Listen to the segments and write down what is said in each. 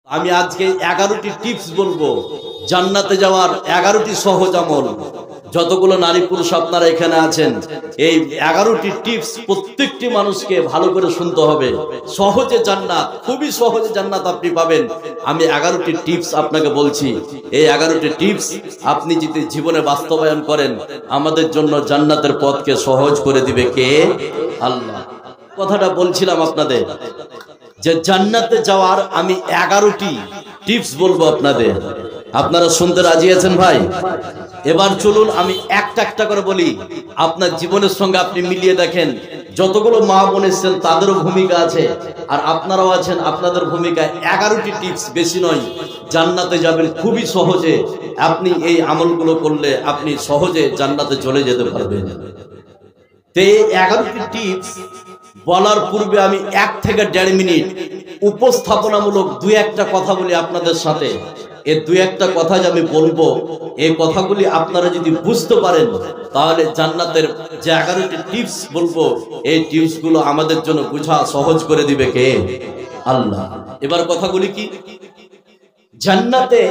আমি আজকে 11টি টিপস বলবো জান্নাতে যাওয়ার 11টি সহজ আমল। যতগুলো নারী পুরুষ আপনারা এখানে আছেন, এই 11টি টিপস প্রত্যেকটি মানুষকে ভালো করে শুনতে হবে। সহজে জান্নাত, খুবই সহজে জান্নাত আপনি পাবেন। আমি 11টি টিপস আপনাকে বলছি। এই 11টি টিপস আপনি যদি জীবনে বাস্তবায়ন করেন, আমাদের জন্য জান্নাতের পথকে সহজ করে দিবে কে? আল্লাহ। কথাটা বলছিলাম আপনাদের যে জান্নাতে যাওয়ার আমি 11টি টিপস বলবো আপনাদের। আপনারা শুনতে রাজি আছেন ভাই? এবার চলুন আমি একটা একটা করে বলি, আপনার জীবনের সঙ্গে আপনি মিলিয়ে দেখেন। যতগুলো মা বোন এসেছেন তাদেরও ভূমিকা আছে, আর আপনারাও আছেন, আপনাদের ভূমিকা। 11টি টিপস, বেশি নয়। জান্নাতে যাবেন খুবই সহজে। আপনি এই আমলগুলো করলে আপনি সহজে জান্নাতে চলে যেতে পারবেন। তো এই 11টি টিপস বলার পূর্বে আমি 1 থেকে 1.5 মিনিট উপস্থাপনামূলক 2-1টা কথা বলি আপনাদের সাথে। এই 2-1টা কথা যে আমি বলবো, এই কথাগুলি আপনারা যদি বুঝতে পারেন, তাহলে জান্নাতের যে 11টি টিপস বলবো, এই টিপস গুলো আমাদের জন্য বোঝা সহজ করে দিবে কে? আল্লাহ। এবার কথাগুলি কি? জান্নাতে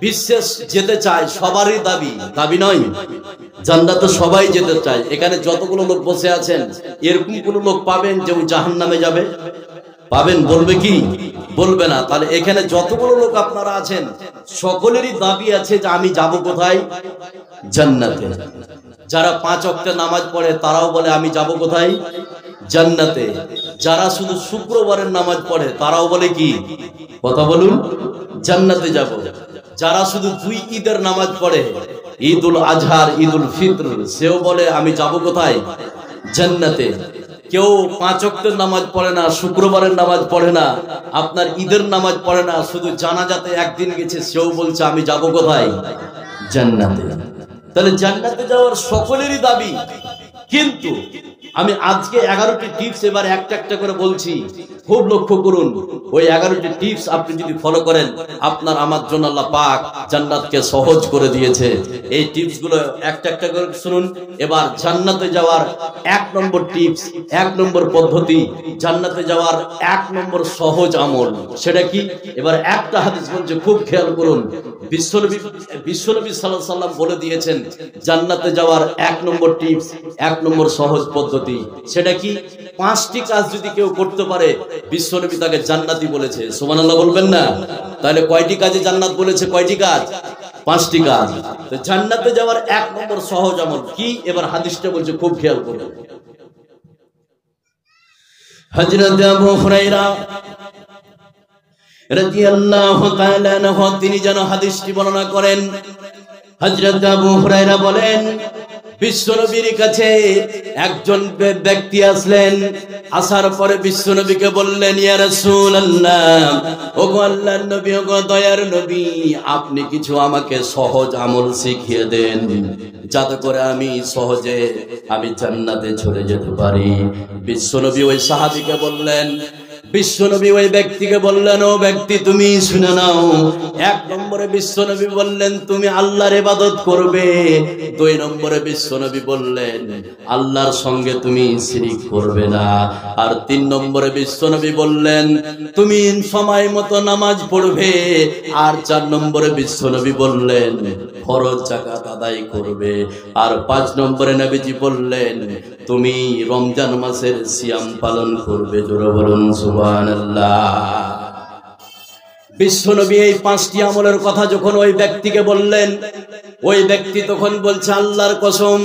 বিশেষ যেতে চায়, সবারই দাবি নয়। জান্নাতে সবাই যেতে চায়। এখানে যতগুলো লোক বসে আছেন, এরকম কোন লোক পাবেন যে জাহান্নামে যাবে? পাবেন? বলবে কি? বলবে না। তাহলে এখানে যতগুলো লোক আপনারা আছেন, সকলেরই দাবি আছে যে আমি যাব কোথায়? জান্নাতে। যারা 5 ওয়াক্তের নামাজ পড়ে তারাও বলে আমি যাব কোথায়? জান্নাতে। যারা শুধু শুক্রবারের নামাজ পড়ে তারাও বলে কি? কথা বলুন, জান্নাতে যাব। যারা শুধু 2 ঈদের নামাজ পড়ে, ঈদুল আজহার, ঈদুল ফিতর, সেও বলে আমি যাব কোথায়? জান্নাতে। কেউ 5 ওয়াক্তের নামাজ পড়ে না, শুক্রবারের নামাজ পড়ে না, আপনার ঈদের নামাজ পড়ে না, শুধু জানাজাতে একদিন গেছে, সেও বলছে আমি যাব কোথায়? জান্নাতে। তাহলে জান্নাতে যাওয়ার সকলেরই দাবি। কিন্তু আমি আজকে 11টি টিপস এবার একটা একটা করে বলছি, খুব লক্ষ্য করুন। ওই 11টি টিপস আপনি যদি ফলো করেন, আপনার আমার জন্য আল্লাহ পাক জান্নাতকে সহজ করে দিয়েছে। এই টিপস গুলো একটা একটা করে শুনুন। এবার জান্নাতে যাওয়ার 1 নম্বর টিপস, 1 নম্বর পদ্ধতি, জান্নাতে যাওয়ার 1 নম্বর সহজ আমল, সেটা কি? এবার একটা হাদিস বলছে, খুব খেয়াল করুন। বিশ্বনবী সাল্লাল্লাহু আলাইহি সাল্লাম বলে দিয়েছেন জান্নাতে যাওয়ার 1 নম্বর টিপস, 1 নম্বর সহজ পদ্ধতি, সেটা কি? 5টি কাজ যদি কেউ করতে পারে, বিশ্বনবী তাকে জান্নাতি বলেছে। সুবহানাল্লাহ বলবেন না? তাহলে কয়টি কাজে জান্নাত বলেছে? কয়টি কাজ? 5টি কাজ। তো জান্নাতে যাওয়ার 1 নম্বর সহজ আমল কি? এবার হাদিসটা বলছে, খুব খেয়াল করুন। হযরত আবু হুরায়রা রাদিয়াল্লাহু তাআলা আনহু তিনি যেন হাদিসটি বর্ণনা করেন। হযরত আবু হুরায়রা বলেন, বিশ্বনবীর কাছে একজন ব্যক্তি আসলেন। আসার পরে বিশ্বনবীকে বললেন, ইয়া রাসূলুল্লাহ, ওগো আল্লাহর নবী, ওগো দয়ার নবী, আপনি কিছু আমাকে সহজ আমল শিখিয়ে দেন, যাতে করে আমি সহজে জান্নাতে চলে যেতে পারি। বিশ্বনবী ওই সাহাবীকে বললেন, বিশ্বনবী ওই ব্যক্তিকে বললেন, ও ব্যক্তি তুমি শুনে নাও। 1 নম্বরে বিশ্বনবী বললেন, তুমি আল্লাহর ইবাদত করবে। 2 নম্বরে বিশ্বনবী বললেন, আল্লাহর সঙ্গে তুমি শিরক করবে না। আর 3 নম্বরে বিশ্বনবী বললেন, তুমি সময় মতো নামাজ পড়বে। আর 4 নম্বরে বিশ্বনবী বললেন, ফরজ যাকাত আদায় করবে। আর 5 নম্বরে নবীজি বললেন, তুমি রমজান মাসের সিয়াম পালন করবে। জোরে বলুন সুবহানাল্লাহ। বিশ্বনবী এই 5টি আমলের কথা যখন ওই ব্যক্তিকে বললেন, ওই ব্যক্তি তখন বলছে, আল্লাহর কসম,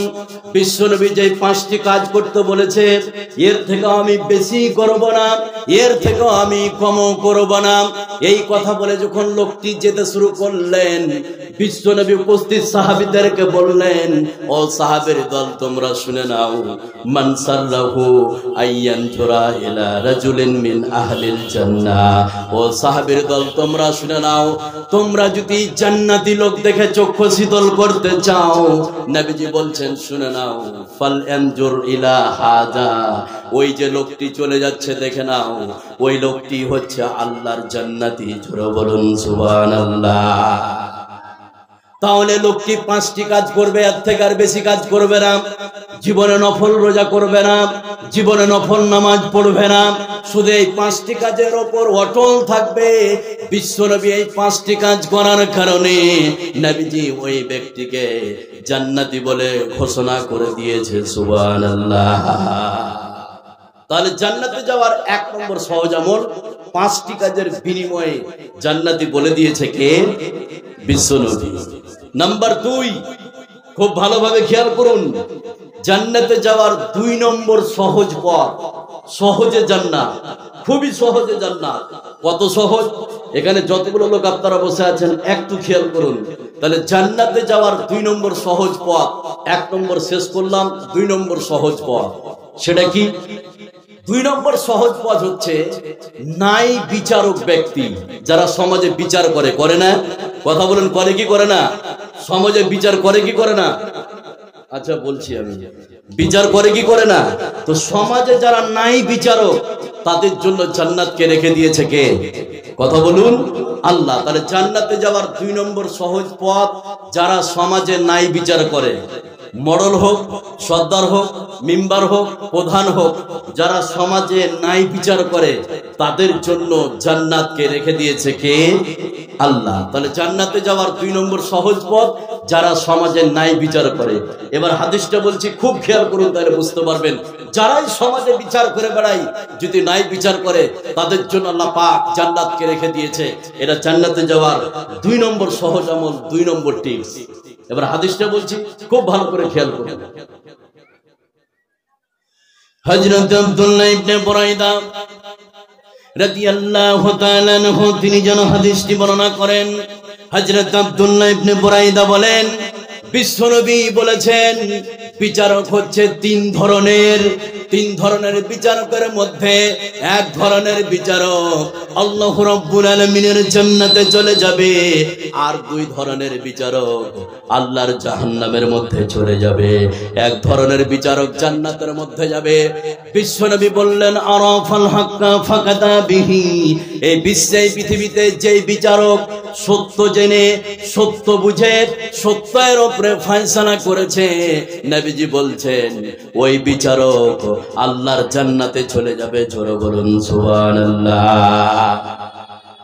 বিশ্বনবী যে 5টি কাজ করতে বলেছে, এর থেকে আমি বেশি করব না, এর থেকে আমি কম করব না। এই কথা বলে যখন লোকটি যেতে শুরু করলেন, বিশ্বনবী উপস্থিত সাহাবীদেরকে বললেন, ও সাহাবের দল, তোমরা শুনে নাও, মান সাল্লাহু আইয়ানজুরা ইলা রাজুলিন মিন আহলিল জান্নাহ। ও সাহাবীর দল, তোমরা শুনে নাও, তোমরা যদি জান্নাতি লোক দেখে চক্ষু শীতল করতে চাও, নবীজি বলছেন শুনে নাও, ফাল আনজুর ইলা হাদা, ওই যে লোকটি চলে যাচ্ছে দেখে নাও, ওই লোকটি হচ্ছে আল্লাহর জান্নাতি। জোরে বলুন সুবহানাল্লাহ। তাহলে লোকটি 5টি কাজ করবে, এর থেকে আর বেশি কাজ করবে না। জীবনে নফল রোজা করবে না, জীবনে নফল নামাজ পড়বে না, শুধু এই 5টি কাজের ওপর অটল থাকবে। বিশ্বনবী এই 5টি কাজ করার কারণে নবীজি ওই ব্যক্তিকে জান্নাতি বলে ঘোষণা করে দিয়েছে। সুবহানাল্লাহ। তাহলে জান্নাতে যাওয়ার 1 নম্বর সহজ আমল, 5টি কাজের বিনিময়ে জান্নাতি বলে দিয়েছে কে? বিশ্বনবী। নাম্বার 2, খুব ভালোভাবে খেয়াল করুন, জান্নাতে যাওয়ার 2 নম্বর সহজ পথ, সহজে জান্নাত, খুবই সহজে জান্নাত। কত সহজ! এখানে যতগুলো লোক আপনারা বসে আছেন একটু খেয়াল করুন। তাহলে জান্নাতে যাওয়ার 2 নম্বর সহজ পথ, 1 নম্বর শেষ করলাম, 2 নম্বর সহজ পথ সেটা কি? 2 নম্বর সহজ পথ হচ্ছে নাই বিচারক ব্যক্তি, যারা সমাজে বিচার করে, করে না? কথা বলেন, করে কি করে না? সমাজে বিচার করে কি করে না? আচ্ছা বলছি আমি, বিচার করে কি করে না? তো সমাজে যারা নাই বিচারক তাদের জন্য জান্নাতকে রেখে দিয়েছে কে? কথা বলুন, আল্লাহ। তাহলে জান্নাতে যাওয়ার 2 নম্বর সহজ পথ, যারা সমাজে নাই বিচার করে, মডল হোক, সর্দার হোক, মেম্বার হোক, প্রধান হোক, যারা সমাজে নাই বিচার করে তাদের জন্য জান্নাতকে রেখে দিয়েছে কে? আল্লাহ। তাহলে জান্নাতে যাওয়ার 2 নম্বর সহজ পথ, যারা সমাজে নাই বিচার করে। এবার হাদিসটা বলছি, খুব খেয়াল করুন, তাহলে বুঝতে পারবেন। যারাই সমাজে বিচার করে বেড়ায়, যদি নাই বিচার করে, তাদের জন্য আল্লাহ পাক জান্নাতকে রেখে দিয়েছে। এটা জান্নাতে যাওয়ার 2 নম্বর সহজ আমল, 2 নম্বর টিপস। এবার হাদিসটা বলছি, খুব ভালো করে খেয়াল করুন। হযরত আব্দুল্লাহ ইবনে বুরাইদা রাদিয়াল্লাহু তাআলা আনহু তিনি যেন হাদিসটি বর্ণনা করেন। হযরত আব্দুল্লাহ ইবনে বুরাইদা বলেন, বিশ্বনবী বলেছেন বিচারক হচ্ছে 3 ধরনের। 3 ধরনের বিচারকের মধ্যে 1 ধরনের বিচারক আল্লাহ রাব্বুল আলামিনের জান্নাতে চলে যাবে, আর 2 ধরনের বিচারক আল্লাহর জাহান্নামের মধ্যে চলে যাবে। 1 ধরনের বিচারক জান্নাতের মধ্যে যাবে। বিশ্বনবী বললেন, আরাফাল হাক্কা ফাকাদা বিহি। এই বিশ্বে, পৃথিবীতে যেই বিচারক সত্য জেনে, সত্য বুঝে, সত্যের উপরে ফয়সালা করেছে, নবীজি বলছেন ওই বিচারক আল্লাহর জান্নাতে চলে যাবে। জোরে বলুন সুবহানাল্লাহ।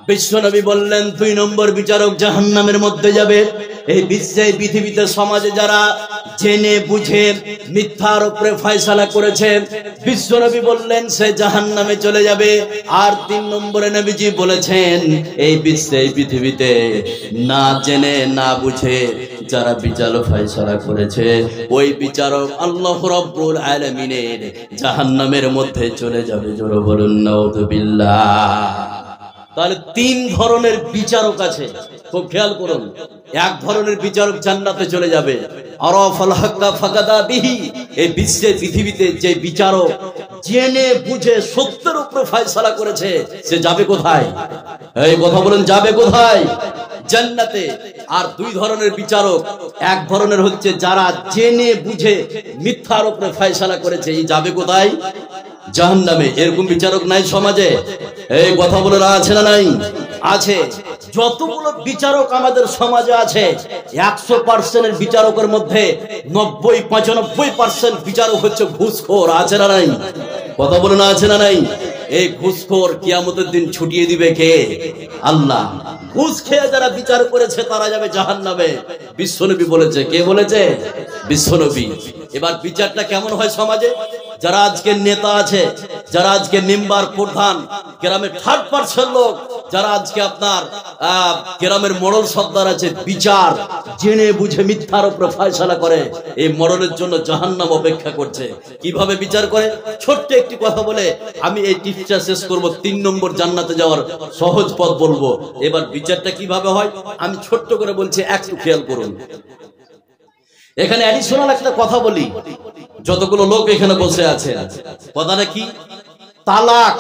বিশ্বনবী বললেন 2 নম্বর বিচারক জাহান্নামের মধ্যে যাবে। এই বিশ্বে, পৃথিবীতে, সমাজে যারা জেনে বুঝে মিথ্যার উপরে ফয়সালা করেছে, বিশ্বনবী বললেন সে জাহান্নামে চলে যাবে। আর 3 নম্বরে নবীজি বলেছেন এই বিশ্বে, পৃথিবীতে না জেনে না বুঝে যারা বিচার ফয়সালা করেছে, ওই বিচারক আল্লাহ রাব্বুল আলামিনের জাহান্নামের মধ্যে চলে যাবে। জোরে বলুন নাউযুবিল্লাহ। তাহলে 3 ধরনের বিচারক আছে, খুব খেয়াল করুন। 1 ধরনের বিচারক জান্নাতে চলে যাবে, আরাফাল হাক্কা ফাকাদা বিহি। এই বিশ্বে, পৃথিবীতে যে বিচারক জেনে বুঝে সত্যের উপরে ফয়সালা করেছে, সে যাবে কোথায়? এই কথা বলেন, যাবে কোথায়? জান্নাতে। আর 2 ধরনের বিচারক, 1 ধরনের হচ্ছে যারা জেনে বুঝে মিথ্যার উপরে ফয়সালা করেছে, এই যাবে কোথায়? জাহান্নামে। এরকম বিচারক নাই সমাজে? এই কথা বলে আছে না নাই? আছে। যতগুলো বিচারক আমাদের সমাজে আছে, 100% বিচারকের মধ্যে 90-95% বিচারক হচ্ছে ঘুষখোর। আছে না নাই? কথা বলে না আছে না নাই? এই ঘুষখোর কিয়ামতের দিন ছুটিয়ে দিবে কে? আল্লাহ। ঘুষ খেয়ে যারা বিচার করেছে তারা যাবে জাহান্নামে। বিশ্বনবী বলেছে। কে বলেছে? বিশ্বনবী। এবার বিচারটা কেমন হয় সমাজে? যারা আজকে নেতা আছে, যারা আজকে মেম্বার, প্রধান, গ্রামের 3rd% লোক, যারা আজকে আপনার গ্রামের মডল সর্দার আছে, বিচার জেনে বুঝে মিথ্যার উপরে ফয়সালা করে, এই মডলের জন্য জাহান্নাম অপেক্ষা করছে। কিভাবে বিচার করে? ছোট্ট একটি কথা বলে আমি এই টিপসটা শেষ করব। 3 নম্বর জান্নাতে যাওয়ার সহজ পথ বলবো। এবার বিচারটা কিভাবে হয় আমি ছোট্ট করে বলছি, একটু খেয়াল করুন। এখানে অ্যাডিশনাল একটা কথা বলি, যতগুলো লোক এখানে বসে আছে, কথাটা কি? তালাক।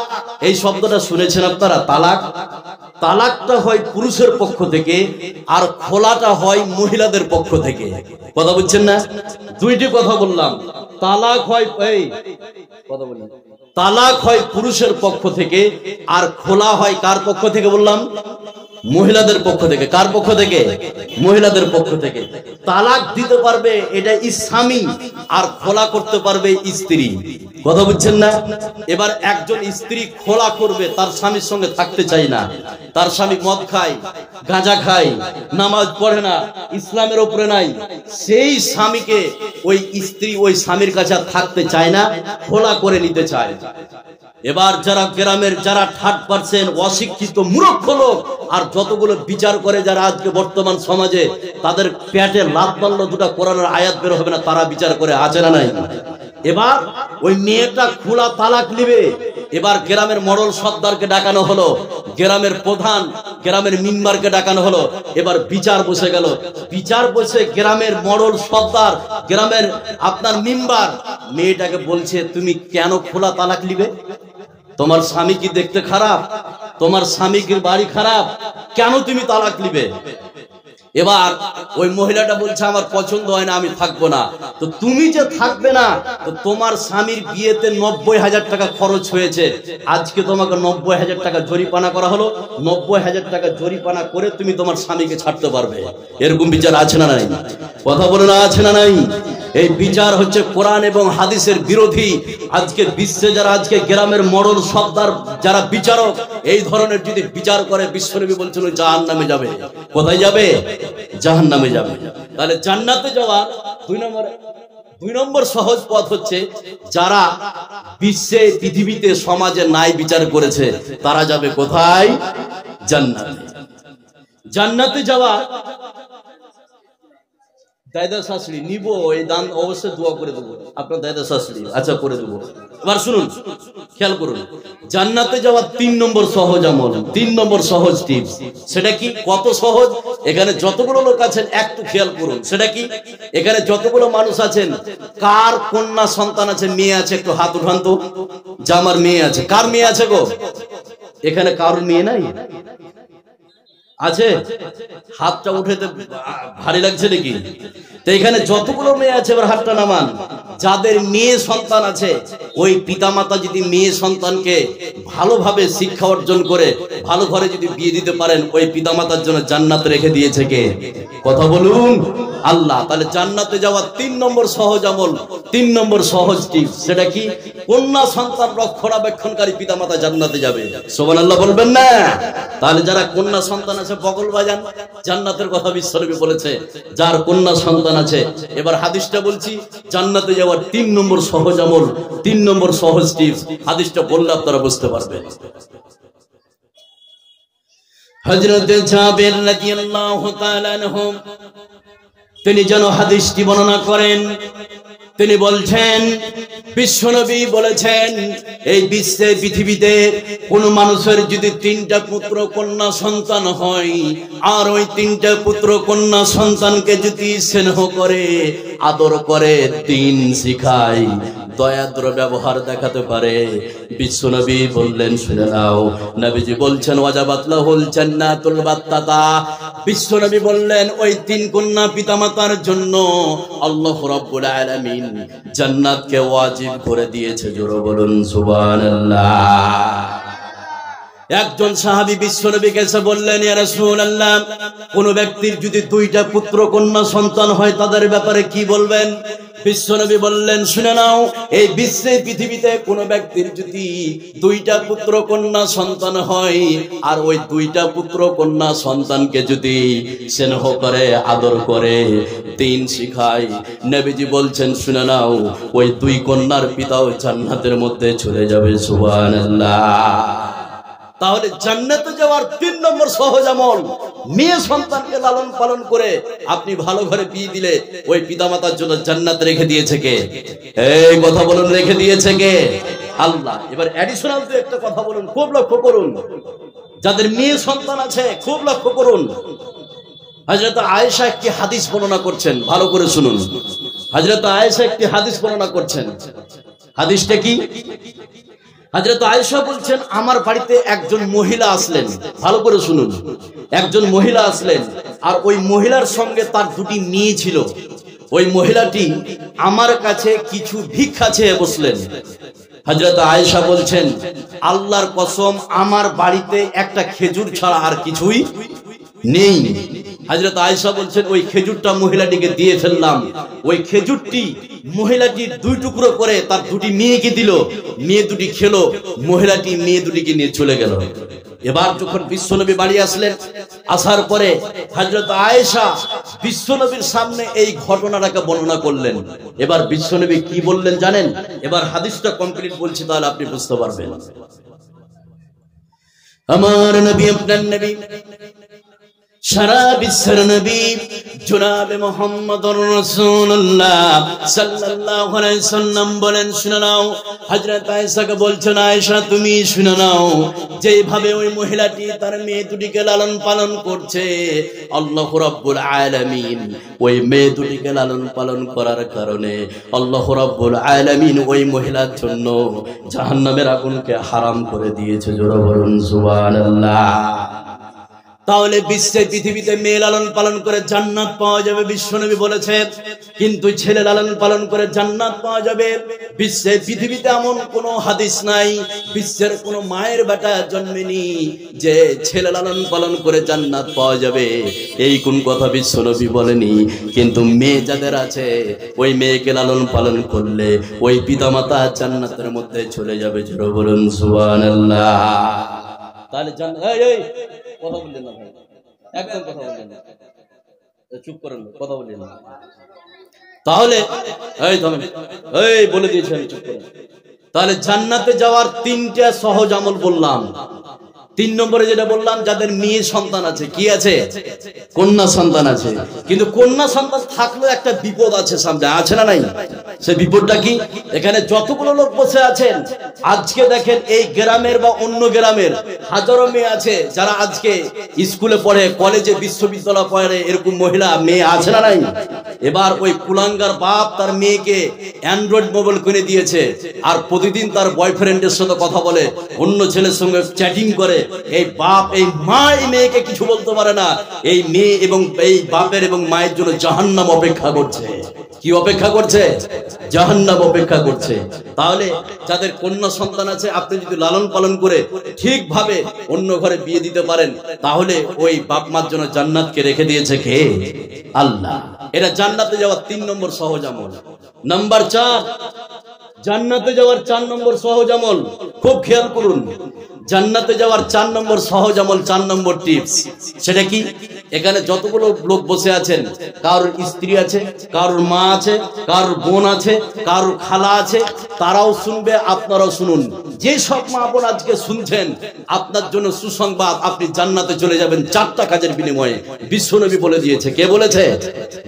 এই শব্দটা শুনেছেন আপনারা? তালাক। তালাকটা হয় পুরুষের পক্ষ থেকে, আর খোলাটা হয় মহিলাদের পক্ষ থেকে। কথা বুঝছেন না? 2টি কথা বললাম। তালাক হয়, এই কথা বললাম, তালাক হয় পুরুষের পক্ষ থেকে, আর খোলা হয় কার পক্ষ থেকে বললাম? মহিলাদের পক্ষ থেকে। কার পক্ষ থেকে? মহিলাদের পক্ষ থেকে। তালাক দিতে পারবে এটা স্বামী, আর খোলা করতে পারবে স্ত্রী। কথা বুঝছেন না? এবার একজন স্ত্রী খোলা করবে, তার স্বামীর সঙ্গে থাকতে চাই না, তার স্বামী মদ খায়, গাঁজা খায়, নামাজ পড়ে না, ইসলামের উপরে নাই, সেই স্বামীকে ওই স্ত্রী ওই স্বামীর কাছে থাকতে চায় না, খোলা করে নিতে চায়। এবার যারা গ্রামের যারা 30% অশিক্ষিত মূর্খ লোক আর যতগুলো বিচার করে যারা আজকে বর্তমান সমাজে, তাদের পেটে লাত মারলো দুটা কোরআনের আয়াত বের হবে না, তারা বিচার করে, আছে না নাই? এবার ওই মেয়েটা খোলা তালাক নিবে। এবার গ্রামের মডল সর্দারকে ডাকানো হলো, গ্রামের প্রধান, গ্রামের মেম্বারকে ডাকানো হলো। এবার বিচার বসে গেল। বিচার বসে গ্রামের মডল সর্দার, গ্রামের আপনার মেম্বার মেয়েটাকে বলছে, তুমি কেন খোলা তালাক নিবে? তোমার স্বামী কি দেখতে খারাপ? তোমার স্বামী কি বাড়ি খারাপ? কেন তুমি তালাক নিবে? এবার ওই মহিলাটা বলছে, আমার পছন্দ হয় না, আমি থাকবো না। তো তুমি যে থাকবে না, তো তোমার স্বামীর বিয়েতে 90,000 টাকা খরচ হয়েছে, আজকে তোমাকে 90,000 টাকা জরিমানা করা হলো, 90,000 টাকা জরিমানা করে তুমি তোমার স্বামীকে ছাড়তে পারবে। এরকম বিচার আছে না নাই? কথা বলে না, আছে না নাই? এই বিচার হচ্ছে কোরআন এবং হাদিসের বিরোধী। আজকে বিশ্বে যারা আজকে গ্রামের মডল সর্দার যারা বিচারক, এই ধরনের যদি বিচার করে, বিশ্বনবী বলছিল জাহান্নামে যাবে। কোথায় যাবে? জাহান্নামে যাবে। তাহলে জান্নাতে যাওয়ার দুই নম্বর সহজ পথ হচ্ছে, যারা বিশ্বে পৃথিবীতে সমাজে ন্যায় বিচার করেছে, তারা যাবে কোথায়? জান্নাতে। জান্নাতে যাওয়া দাদা শাশুড়ি নিব, এই দান অবশ্যই দোয়া করে দেবো আপনার দাদা শাশুড়ি, আচ্ছা করে দেবো। এবার শুনুন, খেয়াল করুন, জান্নাতে যাওয়ার 3 নম্বর সহজ আমল, 3 নম্বর সহজ টিপস। সেটা কি? কত সহজ? এখানে যতগুলো লোক আছেন একটু খেয়াল করুন। সেটা কি? এখানে যতগুলো মানুষ আছেন, কার কন্যা সন্তান আছে, মেয়ে আছে, একটু হাত উঠান তো, যে আমার মেয়ে আছে। কার মেয়ে আছে গো? এখানে কারোর মেয়ে নাই? আছে? হাতটা উঠেতে ভারী লাগছে নাকি? তো এখানে যতগুলো মেয়ে আছে, এবার হাতটা নামান। যাদের মেয়ে সন্তান আছে, ওই পিতামাতা যদি মেয়ে সন্তানকে ভালোভাবে শিক্ষা অর্জন করে ভালো ঘরে যদি বিয়ে দিতে পারেন, ওই পিতামাতার জন্য জান্নাত রেখে দিয়েছে কে? কথা বলুন, আল্লাহ। তাহলে জান্নাতে যাওয়ার 3 নম্বর সহজ আমল, 3 নম্বর সহজ টিপস, সেটা কি? কন্যা সন্তান রক্ষণাবেক্ষণকারী পিতামাতা জান্নাতে যাবে। সুবহানাল্লাহ বলবেন না? তাহলে যারা কন্যা সন্তান আছে বগল বাজান, জান্নাতের কথা বিশ্বনবী বলেছে, যার কন্যা সন্তান আছে। এবার হাদিসটা বলছি, জান্নাতে যাওয়ার 3 নম্বর সহজ আমল, 3 নম্বর সহজ টিপস। হাদিসটা বললে আপনারা বুঝতে পারবেন। হযরত জাবের রাদিয়াল্লাহু তাআলা আনহু তিনি যেন হাদিসটি বর্ণনা করেন। তিনি বলছেন, বিশ্বনবী বলেছেন, এই বিশ্বে পৃথিবীতে কোন মানুষের যদি 3টা পুত্র কন্যা সন্তান হয়, আর ওই 3টা পুত্র কন্যা সন্তানকে যদি স্নেহ করে, আদর করে, দিন শিখায়, দয়াদ্র ব্যবহার দেখাতে পারে, বিশ্বনবী বললেন, শুনে নাও, নবীজি বলছেন, ওয়াজাবাত লাহুল জান্নাতুল বাত্তাতা। বিশ্বনবী বললেন, ওই 3 কন্যা পিতামাতার জন্য আল্লাহ রাব্বুল আলামিন জান্নাতকে ওয়াজিব করে দিয়েছে। জোরে বলুন সুবহানাল্লাহ। একজন সাহাবী বিশ্বনবীকে এসে বললেন, ইয়া রাসূলুল্লাহ, কোন ব্যক্তির যদি 2টা পুত্র কন্যা সন্তান হয়, তাদের ব্যাপারে কি বলবেন? বিশ্বনবী বললেন, শুনে নাও, এই বিশ্বে পৃথিবীতে কোন ব্যক্তির যদি 2টা পুত্র কন্যা সন্তান হয়, আর ওই 2টা পুত্র কন্যা সন্তানকে যদি স্নেহ করে, আদর করে, দিন শিখায়, নবীজি বলছেন, শুনে নাও, ওই 2 কন্যার পিতাও জান্নাতের মধ্যে চলে যাবে। সুবহানাল্লাহ। তাহলে জান্নাতে যাওয়ার 3 নম্বর সহজ আমল, মেয়ে সন্তানকে লালন পালন করে আপনি ভালো ঘরে বিয়ে দিলে, ওই পিতামাতার জন্য জান্নাত রেখে দিয়েছে কে? এই কথা বলুন, রেখে দিয়েছে কে? আল্লাহ। এবার অ্যাডিশনাল তো একটা কথা বলুন, খুব লক্ষ্য করুন, যাদের মেয়ে সন্তান আছে খুব লক্ষ্য করুন। হযরত আয়েশা একটি হাদিস বর্ণনা করছেন, ভালো করে শুনুন। হযরত আয়েশা একটি হাদিস বর্ণনা করছেন। হাদিসটা কি? হযরত আয়েশা বলছেন, আমার বাড়িতে একজন মহিলা আসলেন, ভালো করে শুনুন, একজন মহিলা আসলেন, আর ওই মহিলার সঙ্গে তার 2টি মেয়ে ছিল। ওই মহিলাটি আমার কাছে কিছু ভিক্ষা চেয়ে বসলেন। হযরত আয়েশা বলছেন, আল্লাহর কসম, আমার বাড়িতে একটা খেজুর ছাড়া আর কিছুই নেই। হযরত আয়েশা বলছেন ওই খেজুরটা মহিলাটিকে দিয়ে ফেললাম। ওই খেজুরটি মহিলাটি দুই টুকরো করে তার দুটি মেয়েকে দিল, মেয়ে দুটি খেলো, মহিলাটি মেয়ে দুটিকে নিয়ে চলে গেল। এবার যখন বিশ্বনবী বাড়ি আসলেন, আসার পরে হযরত আয়েশা বিশ্বনবীর সামনে এই ঘটনাটাকে বর্ণনা করলেন। এবার বিশ্বনবী কি বললেন জানেন? এবার হাদিসটা কমপ্লিট বলছি, তাহলে আপনি বুঝতে পারবেন। আমার নবী, আপনার নবী, সারা বিশ্বের নবী জনাবে মুহাম্মদুর রাসূলুল্লাহ সাল্লাল্লাহু আলাইহি সাল্লাম বলেন, শুনে নাও। হযরত আয়েশাকে বলছেন, আয়েশা তুমি শুনে নাও, যেভাবে ওই মহিলাটি তার মেয়ে দুটিকে লালন পালন করছে, আল্লাহ রাব্বুল আলামিন ওই মেয়ে দুটিকে লালন পালন করার কারণে আল্লাহ রাব্বুল আলামিন ওই মহিলার জন্য জাহান্নামের আগুনকে হারাম করে দিয়েছে। জোরে বলুন সুবহানাল্লাহ। তাহলে বিশ্বে পৃথিবীতে মেয়ে লালন পালন করে জান্নাত পাওয়া যাবে, বিশ্বনবী বলেছেন। কিন্তু ছেলে লালন পালন করে জান্নাত পাওয়া যাবে, বিশ্বে পৃথিবীতে এমন কোনো হাদিস নাই, বিশ্বের কোনো মায়ের বেটা জন্মেনি যে ছেলে লালন পালন করে জান্নাত পাওয়া যাবে, এই কোন কথা বিশ্বনবী বলেনি। কিন্তু মেয়ে যাদের আছে, ওই মেয়েকে লালন পালন করলে ওই পিতামাতা জান্নাতের মধ্যে চলে যাবে। জোরে বলুন সুবহানাল্লাহ। তাহলে কথা বললেন না ভাই, একদম কথা বললেন না, চুপ করেন, কথা বললেন না। তাহলে বলে দিয়েছি আমি, চুপ করেন। তাহলে জান্নাতে যাওয়ার তিনটা সহজ আমল বললাম। 3 নম্বরে যেটা বললাম, যাদের মেয়ে সন্তান আছে, কি আছে? কন্যা সন্তান আছে। কিন্তু কন্যা সন্তান থাকলেও একটা বিপদ আছে সামনে, আছে না নাই? সে বিপদটা কি? এখানে যতগুলো লোক বসে আছেন, আজকে দেখেন এই গ্রামের বা অন্য গ্রামের হাজারো মেয়ে আছে যারা আজকে স্কুলে পড়ে, কলেজে, বিশ্ববিদ্যালয়ে পড়ে, এরকম মহিলা মেয়ে আছে না নাই? এবার ওই কুলাঙ্গার বাপ তার মেয়েকে অ্যান্ড্রয়েড মোবাইল কিনে দিয়েছে, আর প্রতিদিন তার বয়ফ্রেন্ডের সাথে কথা বলে, অন্য ছেলের সঙ্গে চ্যাটিং করে। এই বাপ, এই মা এই মেয়েকে কিছু বলতে পারে না। এই মেয়ে এবং এই বাপের এবং মায়ের জন্য জাহান্নাম অপেক্ষা করছে। কি অপেক্ষা করছে? জাহান্নাম অপেক্ষা করছে। তাহলে যাদের কন্যা সন্তান আছে, আপনি যদি লালন পালন করে ঠিকভাবে অন্য ঘরে বিয়ে দিতে পারেন, তাহলে ওই বাপ মার জন্য জান্নাতকে রেখে দিয়েছে কে? আল্লাহ। এটা জান্নাতে যাওয়ার 3 নম্বর সহজ আমল। নাম্বার 4, জান্নাতে যাওয়ার 4 নম্বর সহজ আমল, খুব খেয়াল করুন। জান্নাতে যাওয়ার 4 নম্বর সহজ আমল, 4 নম্বর টিপস, সেটা কি? এখানে যতগুলো লোক বসে আছেন, কারোর স্ত্রী আছে, কারোর মা আছে, কারোর বোন আছে, কারোর খালা আছে, তারাও শুনবে, আপনারাও শুনুন। যে সব মা বোন আজকে শুনছেন, আপনার জন্য সুসংবাদ, আপনি জান্নাতে চলে যাবেন 4টা কাজের বিনিময়ে। বিশ্বনবী বলে দিয়েছে। কে বলেছে?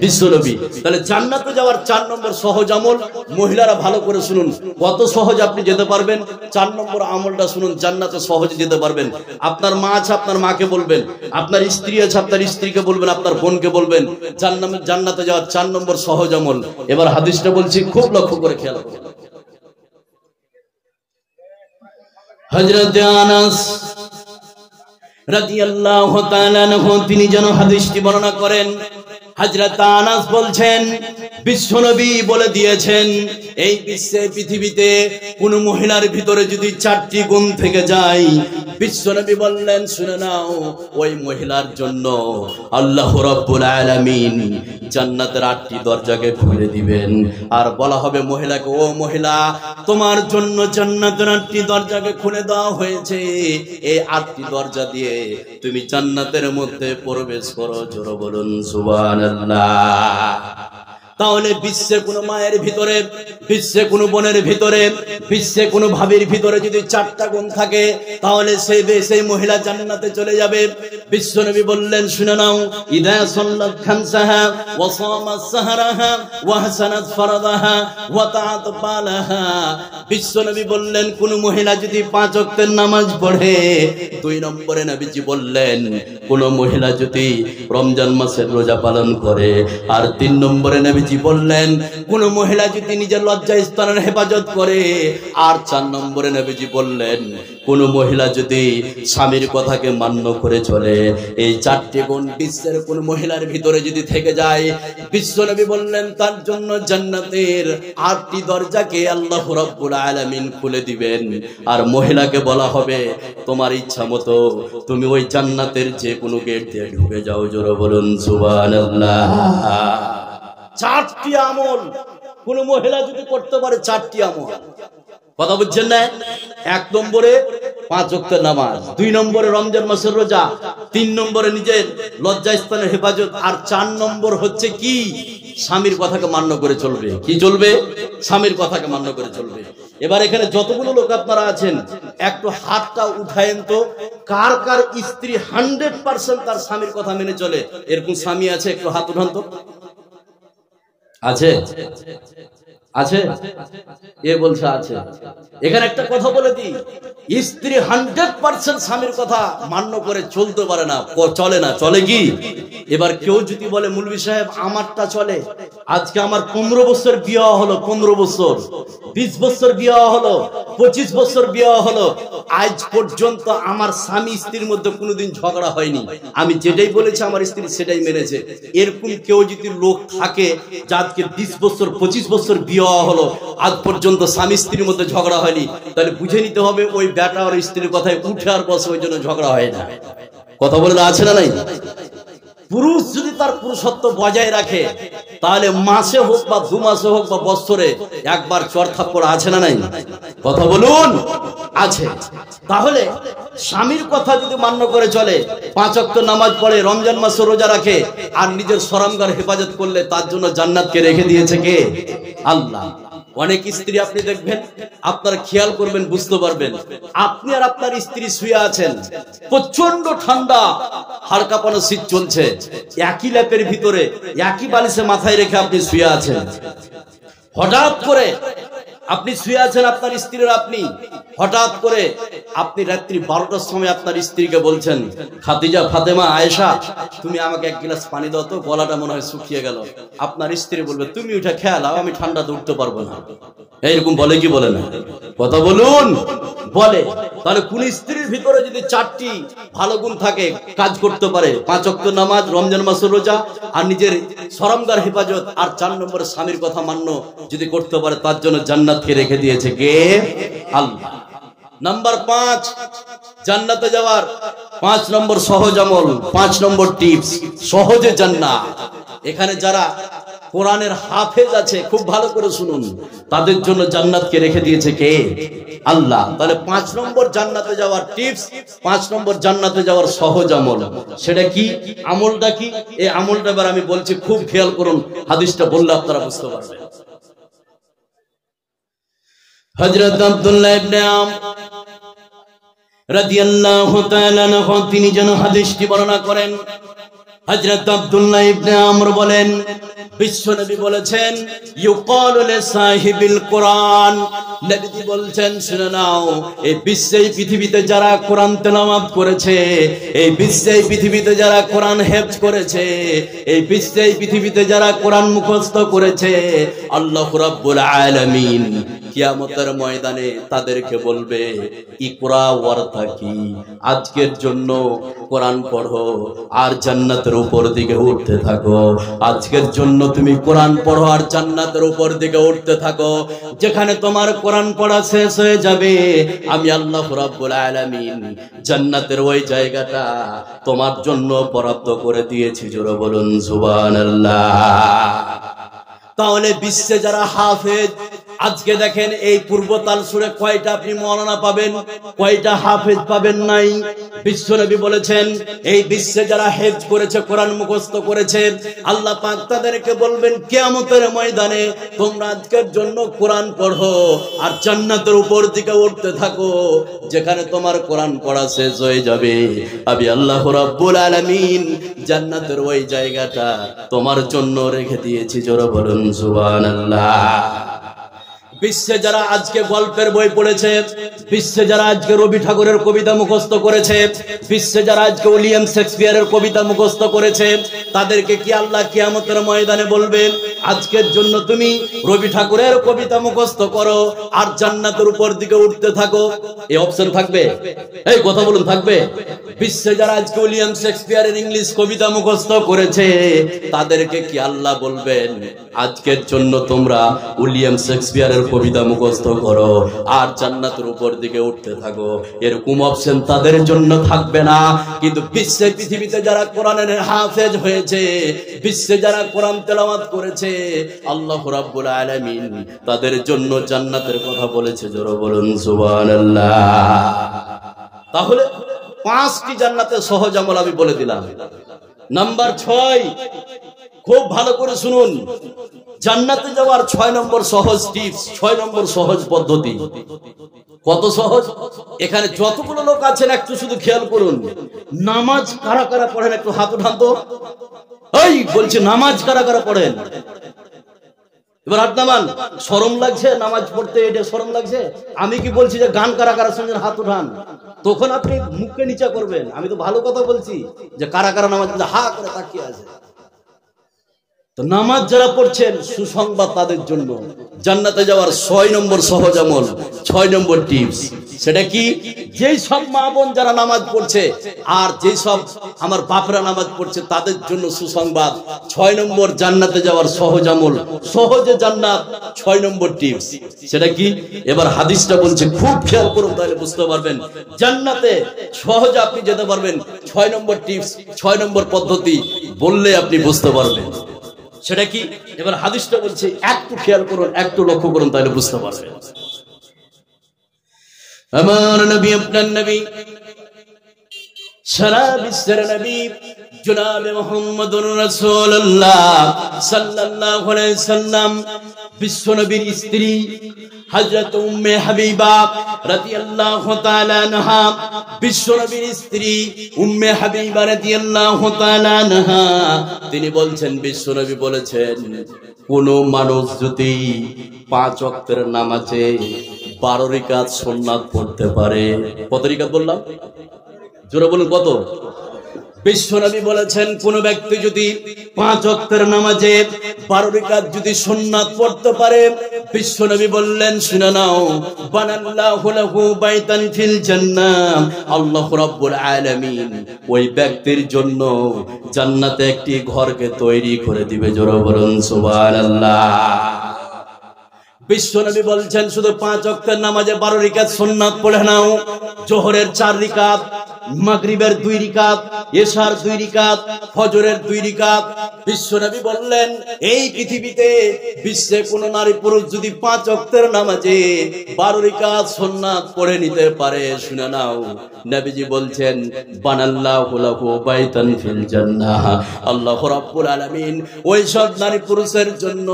বিশ্বনবী। তাহলে জান্নাতে যাওয়ার 4 নম্বর সহজ আমল, মহিলারা ভালো করে শুনুন, কত সহজ আপনি যেতে পারবেন। 4 নম্বর আমলটা শুনুন, জান্নাতে সহজে যেতে পারবেন। আপনার মা আছে, আপনার মাকে বলবেন, আপনার স্ত্রী আছে, আপনার স্ত্রীকে বলবেন, আপনার বোনকে বলবেন। জান্নাতে যাওয়ার 4 নম্বর সহজ আমল। এবার হাদিসটা বলছি, খুব লক্ষ্য করে খেয়াল করুন। হযরত আনাস রাদিয়াল্লাহু তাআলা আনহু তিনি যেন হাদিসটি বর্ণনা করেন। হযরত আনাস বলছেন, বিশ্বনবী বলে দিয়েছেন, এই বিশ্বে পৃথিবীতে কোন মহিলার ভিতরে যদি 4টি গুণ থেকে যায়, বিশ্বনবী বললেন, শুনে নাও, ওই মহিলার জন্য আল্লাহ রাব্বুল আলামিন জান্নাতের 8টি দরজাকে খুলে দিবেন। আর বলা হবে মহিলাকে, ও মহিলা, তোমার জন্য জান্নাতের 8টি দরজাকে খুলে দেওয়া হয়েছে, এই 8টি দরজা দিয়ে তুমি জান্নাতের মধ্যে প্রবেশ করো। জোরে বলুন সুবহানাল্লাহ। তাহলে বিশ্বে কোনো মায়ের ভিতরে, বিশ্বে কোনো বোনের ভিতরে, বিশ্বে কোনো ভাবির ভিতরে যদি 4টা গুণ থাকে, তাহলে সেই মহিলা জান্নাতে চলে যাবে। বিশ্বনবী বললেন, শুনে নাও, ইদা সাল্লাত খামসাহা ওয়া সামাত সাহরাহা ওয়া হাসানাত ফারদাহা ওয়া তাআত বালাহা। বিশ্বনবী বললেন, কোন মহিলা যদি 5 ওয়াক্তের নামাজ পড়ে। 2 নম্বরে নবীজি বললেন, কোন মহিলা যদি রমজান মাসের রোজা পালন করে। আর 3 নম্বরে নবীজি নবীজি বললেন কোন মহিলা যদি নিজের লজ্জা স্থানের হেফাজত করে, আর 4 নম্বরে নবীজি বললেন কোন মহিলা যদি স্বামীর কথাকে মান্য করে চলে, এই 4টি গুণ বিশ্বের কোন মহিলার ভিতরে যদি থেকে যায়, বিশ্বনবী বললেন তার জন্য জান্নাতের 8টি দরজাকে আল্লাহ রাব্বুল আলামিন খুলে দিবেন। আর মহিলাকে বলা হবে তোমার ইচ্ছা মতো তুমি ওই জান্নাতের যে কোনো গেট দিয়ে ঢুকে যাও। জোরে বলুন সুবহানাল্লাহ। 4টি আমল কোন মহিলা যদি করতে পারে, 4টি আমল, কথা বুঝছেন না? 1 নম্বরে 5 ওয়াক্ত নামাজ, 2 নম্বরে রমজান মাসের রোজা, 3 নম্বরে নিজের লজ্জাস্থানের হেফাজত, আর 4 নম্বর হচ্ছে কি স্বামীর কথাকে মান্য করে চলবে। কি চলবে? স্বামীর কথাকে মান্য করে চলবে। এবার এখানে যতগুলো লোক আপনারা আছেন একটু হাতটা উঠায়েন তো, কার কার স্ত্রী 100% তার স্বামীর কথা মেনে চলে? এরকম স্বামী আছে? একটু হাত উঠান তো। আছে? আছে? এ বলছে আছে। এখানে একটা কথা বলে দিই, স্ত্রী 100% স্বামীর কথা মান্য করে চলতে পারে না, চলে না। চলে কি? এবার কেউ যদি বলে মৌলভী সাহেব আমারটা চলে, আজকে আমার 15 বছর বিয়ে হলো, 15 বছর, 20 বছর বিয়ে হলো, 25 বছর বিয়ে হলো, আজ পর্যন্ত আমার স্বামী স্ত্রীর মধ্যে কোনোদিন ঝগড়া হয়নি, আমি যেটাই বলেছি আমার স্ত্রী সেটাই মেনেছে, এরকম কেউ যদি লোক থাকে যাকে 20 বছর 25 বছর বিয়ে হলো, আজ পর্যন্ত স্বামী স্ত্রীর মধ্যে ঝগড়া হয়নি, তাহলে বুঝে নিতে হবে ওই বেটা আর স্ত্রীর কথায় উঠে আর বসে, ওই জন্য ঝগড়া হয় না। কথা বলে আছে না নাই? পুরুষ যদি তার পুরুষত্ব বজায় রাখে, তাহলে মাসে হোক বা 2 মাসে হোক বা বছরে একবার চর থাপ্পড় আছে না নাই? কথা বলুন। আছে। তাহলে স্বামীর কথা যদি মান্য করে চলে, 5 ওয়াক্ত নামাজ পড়ে, রমজান মাসে রোজা রাখে, আর নিজের শরমগার হেফাজত করলে তার জন্য জান্নাতকে রেখে দিয়েছে কে? আল্লাহ। অনেক স্ত্রী আপনি দেখবেন, আপনারা খেয়াল করবেন, বুঝতে পারবেন, আপনি আর আপনার স্ত্রী শুয়ে আছেন, প্রচন্ড ঠান্ডা, হাড় কাঁপানো শীত চলছে, একই ল্যাপের ভিতরে একই বালিশে মাথায় রেখে আপনি শুয়ে আছেন। হঠাৎ করে আপনি শুয়ে আছেন, আপনার স্ত্রীর আপনি, হঠাৎ করে আপনি রাত্রি 12টার সময় আপনার স্ত্রীকে বলছেন, খাদিজা, ফাতেমা, আয়েশা, তুমি আমাকে 1 গ্লাস পানি দাও তো, গলাটা মনে হয় শুকিয়ে গেল। আপনার স্ত্রী বলবে, তুমি উঠে খেয়াল, আমি ঠান্ডাতে উঠতে পারবো না। এইরকম বলে কি বলে না? কথা বলুন। বলে। তাহলে কোন স্ত্রীর ভিতরে যদি 4টি ভালো গুণ থাকে, কাজ করতে পারে, 5 ওয়াক্ত নামাজ, রমজান মাসের রোজা, আর নিজের শরমগার হেফাজত, আর 4 নম্বরে স্বামীর কথা মান্য যদি করতে পারে, তার জন্য জান্নাতকে রেখে দিয়েছে কে? আল্লাহ। নাম্বার 5, জান্নাতে যাওয়ার 5 নম্বর সহজ আমল, 5 নম্বর টিপস, সহজে জান্নাত। এখানে যারা কোরআনের হাফেজ আছে, খুব ভালো করে শুনুন, তাদের জন্য জান্নাতকে রেখে দিয়েছে কে? আল্লাহ। তাহলে 5 নম্বর জান্নাতে যাওয়ার টিপস, 5 নম্বর জান্নাতে যাওয়ার সহজ আমল, সেটা কি? আমলটা কি? এই আমলটা এবার আমি বলছি, খুব খেয়াল করুন, হাদিসটা বললে আপনারা বুঝতে পারবেন। হযরত আব্দুল্লাহ ইবনে আমর রাদিয়াল্লাহু তাআলা আনহু তিনি যেন হাদিসটি বর্ণনা করেন। হযরত আব্দুল্লাহ ইবনে আমর বলেন, বিশ্বনবী বলেছেন, ইউকালু লিসাহিবিল কোরআন, নবীজি বলছেন, শুনে নাও, এই বিশ্বে পৃথিবীতে যারা কোরআন তেলাওয়াত করেছে, এই বিশ্বে পৃথিবীতে যারা কোরআন হেফজ করেছে, এই বিশ্বে পৃথিবীতে যারা কোরআন মুখস্থ করেছে, আল্লাহ রাব্বুল আলামিন কিয়ামতের ময়দানে তাদেরকে বলবে, ইকরা ওয়ারতাকি, আজকের জন্য কোরআন পড়ো আর জান্নাতের উপর দিকে উঠতে থাকো। আজকের জন্য তুমি কোরআন পড়ো আর জান্নাতের উপর দিকে উঠতে থাকো। যেখানে তোমার কোরআন পড়া শেষ হয়ে যাবে, আমি আল্লাহ রাব্বুল আলামিন জান্নাতের ওই জায়গাটা তোমার জন্য বরাদ্দ করে দিয়েছি। জোরে বলুন সুবহানাল্লাহ। তাহলে বিশ্বে যারা হাফেজ, আজকে দেখেন এই পূর্ব তালসুরে কয়টা আপনি মাওলানা পাবেন, কয়টা হাফেজ পাবেন নাই? বিশ্বনবী বলেছেন, এই বিশ্বে যারা হেফজ করেছে, কোরআন মুখস্থ করেছে, আল্লাহ পাক তাদেরকে বলবেন কিয়ামতের ময়দানে, তোমরা আজকের জন্য কোরআন পড়ো আর জান্নাতের উপর দিকে উঠতে থাকো। যেখানে তোমার কোরআন পড়া শেষ হয়ে যাবে, আমি আল্লাহ রাব্বুল আলামিন জান্নাতের ওই জায়গাটা তোমার জন্য রেখে দিয়েছি। জোরে বলুন সুবহানাল্লাহ। বিশ্বে যারা আজকে গল্পের বই পড়েছে, বিশ্বে যারা আজকে রবি ঠাকুরের কবিতা মুখস্থ করেছে, বিশ্বে যারা আজকে উইলিয়াম শেক্সপিয়ারের কবিতা মুখস্থ করেছে, তাদেরকে কি আল্লাহ কিয়ামতের ময়দানে বলবেন, আজকের জন্য তুমি রবি ঠাকুরের কবিতা মুখস্থ করো আর জান্নাতের উপর দিকে উঠতে থাকো? এই অপশন থাকবে? এই কথা বলুন, থাকবে? বিশ্বে যারা আজকে উইলিয়াম শেক্সপিয়ারের ইংলিশ কবিতা মুখস্থ করেছে, তাদেরকে কি আল্লাহ বলবেন, আজকের জন্য তোমরা উইলিয়াম শেক্সপিয়ারের কবিতা মুখস্থ করো আর জান্নাতের উপর দিকে উঠতে থাকো? এরকম অপশন তাদের জন্য থাকবে না। কিন্তু বিশ্বে, পৃথিবীতে যারা কোরআনের হাফেজ হয়েছে, বিশ্বে যারা কোরআন তেলাওয়াত করেছে, আল্লাহ রাব্বুল আলামিন তাদের জন্য জান্নাতের কথা বলেছে। জোরে বলুন সুবহানাল্লাহ। তাহলে 5টি জান্নাতের সহজ আমল আমি বলে দিলাম। নাম্বার 6, খুব ভালো করে শুনুন, জান্নাতে যাওয়ার 6 নম্বর সহজ টিপস, 6 নম্বর সহজ পদ্ধতি। কত সহজ? এখানে যতগুলো লোক আছেন একটু শুধু খেয়াল করুন, নামাজ কারা কারা পড়েন একটু হাত উঠান তো। এই বলছি, নামাজ কারা কারা পড়েন? এবার হাত নামান। শরম লাগছে নামাজ পড়তে? এটা শরম লাগছে? আমি কি বলছি যে গান কারা কারা শুনছেন হাত উঠান, তখন আপনি মুখকে নিচা করবেন। আমি তো ভালো কথা বলছি যে কারা কারা নামাজ হা করে তাকিয়ে আছে। তো নামাজ যারা পড়ছেন, সুসংবাদ তাদের জন্য, জান্নাতে যাওয়ার 6 নম্বর সহজ আমল, 6 নম্বর টিপস। সেটা কি? যেই সব মা বোন যারা নামাজ পড়ছে আর যেই সব আমার বাপরা নামাজ পড়ছে, তাদের জন্য সুসংবাদ, 6 নম্বর জান্নাতে যাওয়ার সহজ আমল, সহজে জান্নাত, 6 নম্বর টিপস। সেটা কি? এবার হাদিসটা বলছে, খুব খেয়াল করুন, তাহলে বুঝতে পারবেন জান্নাতে সহজে আপনি যেতে পারবেন। 6 নম্বর টিপস, 6 নম্বর পদ্ধতি বললে আপনি বুঝতে পারবেন। সেটা কি? এবার হাদিসটা বলছে, একটু খেয়াল করুন, একটু লক্ষ্য করুন, তাহলে বুঝতে পারবেন। আমার নবী, আপনার নবী, সারা বিশ্বের নবী জনাবে মুহাম্মদুর রাসূলুল্লাহ সাল্লাল্লাহু আলাইহি সাল্লাম, বিশ্ব নবীর স্ত্রী হযরত উম্মে হাবিবা রাদিয়াল্লাহু তাআলা আনহা, বিশ্ব নবীর স্ত্রী উম্মে হাবিবা রাদিয়াল্লাহু তাআলা আনহা, তিনি বলছেন, বিশ্ব নবী বলেছেন, কোন মানুষ যদি 5 ওয়াক্তের নামাজে 12 রাকাত সুন্নাত পড়তে পারে, কত রাকাত বললাম? জোরে বলুন, কত? বিশ্বনবী বলেছেন, কোন ব্যক্তি যদি 5 ওয়াক্তের নামাজে 12 রাকাত যদি সুন্নাত পড়তে পারে, বিশ্বনবী বললেন, শুনে নাও, বানাল্লাহু লাহু বাইতান ফিল জান্নাহ, আল্লাহ রাব্বুল আলামিন ওই ব্যক্তির জন্য জান্নাতে একটি ঘরকে তৈরি করে দিবে। জোরে বলুন সুবহানাল্লাহ। বিশ্বনবী বলছেন, শুধু 5 ওয়াক্তের নামাজে 12 রাকাত সুন্নাত পড়ে নাও, জোহরের 4 রাকাত, মাগরিবের 2 রাকাত, এশার 2 রাকাত, ফজরের 2 রাকাত। বিশ্বনবী বললেন, এই পৃথিবীতে বিশ্বে কোন নারী পুরুষ যদি 5 ওয়াক্তের নামাজে 12 রাকাত সুন্নাত পড়ে নিতে পারে, শুনে নাও, নবীজি বলছেন, বানাল্লাহু লাহু বাইতান ফিল জান্নাহ, আল্লাহ রাব্বুল আলামিন ওই সব নারী পুরুষের জন্য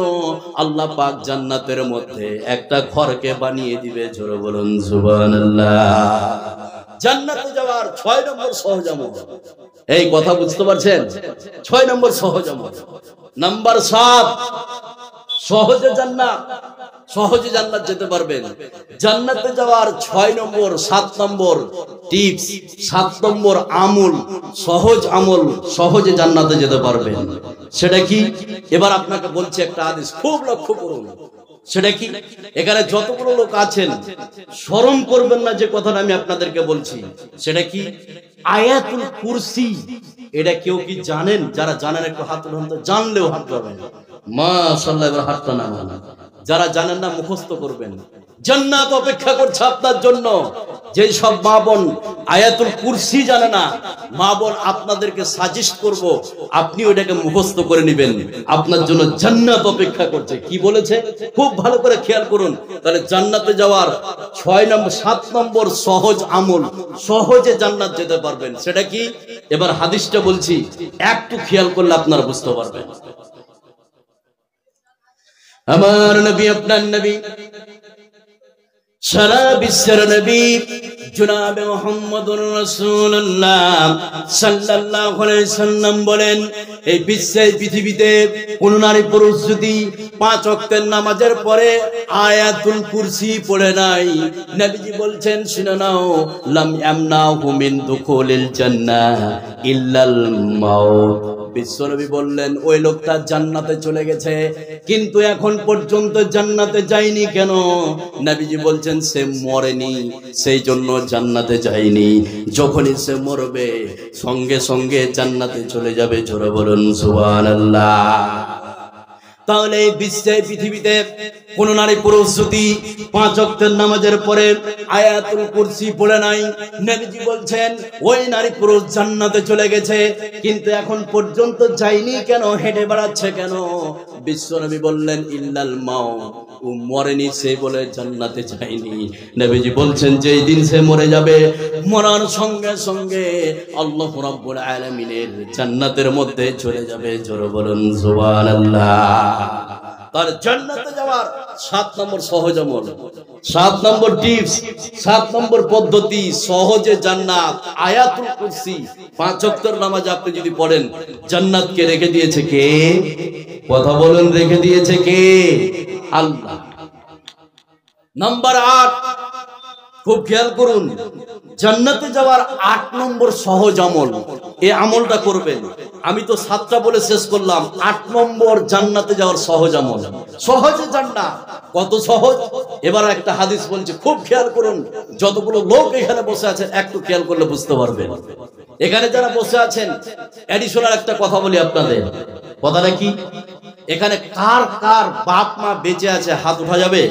আল্লাহ পাক জান্নাতের মধ্যে একটা ঘরকে বানিয়ে দিবে। জোরে বলুন সুবহানাল্লাহ। জান্নাতে যাওয়ার 6 নম্বর সহজ আমল, এই কথা বুঝতে পারছেন? 6 নম্বর সহজ আমল। নাম্বার 7, সহজে জান্নাত, সহজে জান্নাত যেতে পারবেন। জান্নাতে যাওয়ার 6 নম্বর, 7 নম্বর টিপস, 7 নম্বর আমল, সহজ আমল, সহজে জান্নাতে যেতে পারবেন। সেটা কি? এবার আপনাকে বলছি একটা হাদিস, খুব লক্ষ্য করুন। সেটা কি? এখানে যতগুলো লোক আছেন, শরম করবেন না যে কথাটা আমি আপনাদেরকে বলছি। সেটা কি? আয়াতুল কুরসি। এটা কেউ কি জানেন? যারা জানেন একটু হাত উঠান তো, জানলেও হাত উঠাবেন। মাশাআল্লাহ, এবার হাতটা নামান। যারা জানেন না মুখস্থ করবেন। জান্নাত অপেক্ষা করছে আপনার জন্য। যে সব মা বোন আয়াতুল কুরসি জানে না, মা বোন আপনাদেরকে সাজেস্ট করব, আপনি ওটাকে মুখস্থ করে নেবেন, আপনার জন্য জান্নাত অপেক্ষা করছে। কি বলেছে? খুব ভালো করে খেয়াল করুন। তাহলে জান্নাতে যাওয়ার 6 নম্বর, 7 নম্বর সহজ আমল, সহজে জান্নাত যেতে পারবেন। সেটা কি? এবার হাদিসটা বলছি, একটু খেয়াল করলে আপনারা বুঝতে পারবেন। আমার নবী, আপনার নবী, সারা বিশ্বের নবী জনাবে মুহাম্মদুর রাসূলুল্লাহ সাল্লাল্লাহু আলাইহি সাল্লাম বলেন, এই বিশ্বে পৃথিবীতে কোন নারী পুরুষ যদি 5 ওয়াক্তের নামাজের পরে আয়াতুল কুরসি পড়ে নাই, নবীজি বলছেন শুনে নাও, লাম ইয়ামনাহু মিন দুখুলিল জান্নাহ ইল্লাল মাউত। বিশ্বনবী বললেন ওই লোকটা জান্নাতে চলে গেছে, কিন্তু এখন পর্যন্ত জান্নাতে যায়নি কেন? নবীজি বলছেন সে মরেনি, সেই জন্য জান্নাতে যায়নি। যখনই সে মরবে সঙ্গে সঙ্গে জান্নাতে চলে যাবে। জোরে বলুন সুবহানাল্লাহ। তাহলে এই বিশ্বে পৃথিবীতে কোন নারী পুরুষ যদি 5 ওয়াক্তের নামাজের পরে আয়াতুল কুরসি পড়ে নাই, নবীজি বলছেন ওই নারী পুরুষ জান্নাতে চলে গেছে, কিন্তু এখন পর্যন্ত যায়নি কেন? হেঁটে বেড়াচ্ছে কেন? বিশ্বনবী বললেন ইল্লাল মাউত, ও মরেনি সে বলে জান্নাতে যায়নি। নবীজি বলছেন যেই দিন সে মরে যাবে, মরার সঙ্গে সঙ্গে আল্লাহ রাব্বুল আলামিনের জান্নাতের মধ্যে চলে যাবে। জোরে বলুন সুবহানাল্লাহ। তার জান্নাতে যাওয়ার 7 নম্বর সহজ আমল, 7 নম্বর টিপস, 7 নম্বর পদ্ধতি, সহজে জান্নাত। আয়াতুল কুরসি 5 ওয়াক্তের নামাজ আপনি যদি পড়েন, জান্নাতকে রেখে দিয়েছে কে? কথা বলুন, রেখে দিয়েছে কে? আল্লাহ। নাম্বার 8, খুব খেয়াল করুন, জান্নাতে যাওয়ার 8 নম্বর সহজ আমল। এই আমলটা করবেন। আমি তো 7টা বলে শেষ করলাম, 8 নম্বর জান্নাতে যাওয়ার সহজ আমল। সহজে জান্নাত, কত সহজ। এবার একটা হাদিস বলছে, খুব খেয়াল করুন। যতগুলো লোক এখানে বসে আছেন একটু খেয়াল করলে বুঝতে পারবেন। এখানে যারা বসে আছেন, এডিশনাল একটা কথা বলি আপনাদের। কথাটা কি? এখানে কার কার বাপ মা বেঁচে আছে হাত উঠা যাবে?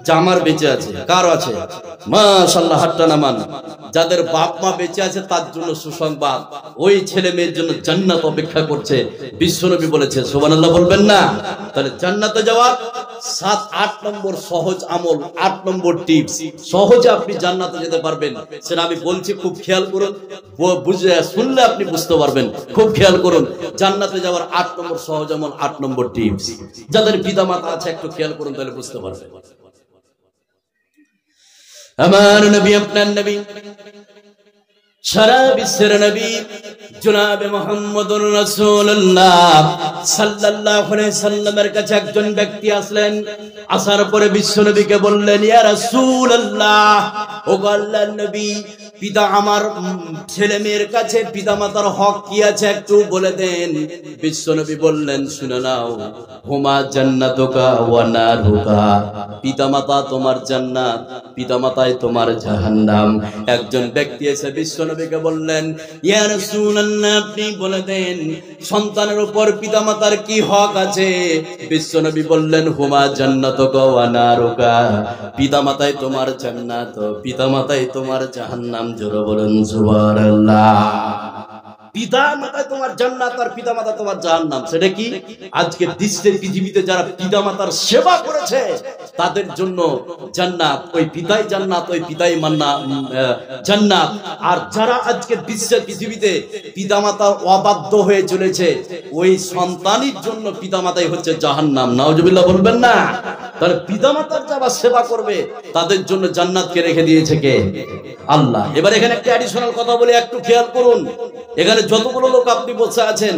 জামার বেঁচে আছে, কার আছে? মাশাআল্লাহ, হাতটা নামান। যাদের বাপ মা বেঁচে আছে তার জন্য সুসংবাদ, ওই ছেলে মেয়ের জন্য জান্নাত অপেক্ষা করছে। বিশ্বনবী বলেছে, সুবহানাল্লাহ বলবেন না? তাহলে জান্নাতে যাওয়ার 7-8 নম্বর সহজ আমল, 8 নম্বর টিপস, সহজে আপনি জান্নাতে যেতে পারবেন। সেটা আমি বলছি, খুব খেয়াল করুন, বুঝে শুনলে আপনি বুঝতে পারবেন। খুব খেয়াল করুন, জান্নাতে যাওয়ার 8 নম্বর সহজ আমল, 8 নম্বর টিপস। যাদের পিতা মাতা আছে একটু খেয়াল করুন, তাহলে বুঝতে পারবেন। আমার নবী, আপনার নবী, সারা বিশ্বের নবী জনাবে মুহাম্মদুর রাসূলুল্লাহ সাল্লাল্লাহু আলাইহি সাল্লামের কাছে একজন ব্যক্তি আসলেন। আসার পরে বিশ্বনবীকে বললেন, ইয়া রাসূলুল্লাহ, ও আল্লাহর নবী, পিতা আমার ছেলে মেয়ের কাছে পিতামাতার হক কি আছে একটু বলে দেন। বিশ্বনবী বললেন, শুনে নাও, হুমা জান্নাতুকা ওয়া নারুকা, পিতামাতা তোমার জান্নাত, পিতামাতাই তোমার জাহান্নাম। একজন ব্যক্তি এসে বিশ্বনবীকে বললেন, ইয়া রাসূলুল্লাহ, আপনি বলে দেন সন্তানের উপর পিতামাতার কি হক আছে? বিশ্বনবী বললেন, হুমা জান্নাতুকা ওয়া নারুকা, পিতামাতাই তোমার জান্নাত, পিতামাতাই তোমার জাহান্নাম। জোরে বলুন সুবহানাল্লাহ। পিতা মাতায় তোমার জান্নাত আর পিতা মাতা তোমার জাহান্নাম। সেটা কি? আজকে বিশ্বের পৃথিবীতে যারা পিতা মাতার সেবা করেছে তাদের জন্য জান্নাত, ওই পিতাই জান্নাত, ওই পিতাই জান্নাত। আর যারা আজকে বিশ্বের পৃথিবীতে পিতা মাতার অবাধ্য হয়ে চলেছে, ওই সন্তানের জন্য পিতা মাতাই হচ্ছে জাহান্নাম। নাউজুবিল্লাহ বলবেন না? তাহলে পিতা মাতার যারা সেবা করবে তাদের জন্য জান্নাতকে রেখে দিয়েছে কে? আল্লাহ। এবার এখানে একটা অ্যাডিশনাল কথা বলে একটু খেয়াল করুন। এখানে যতগুলো লোক আপনি বসে আছেন,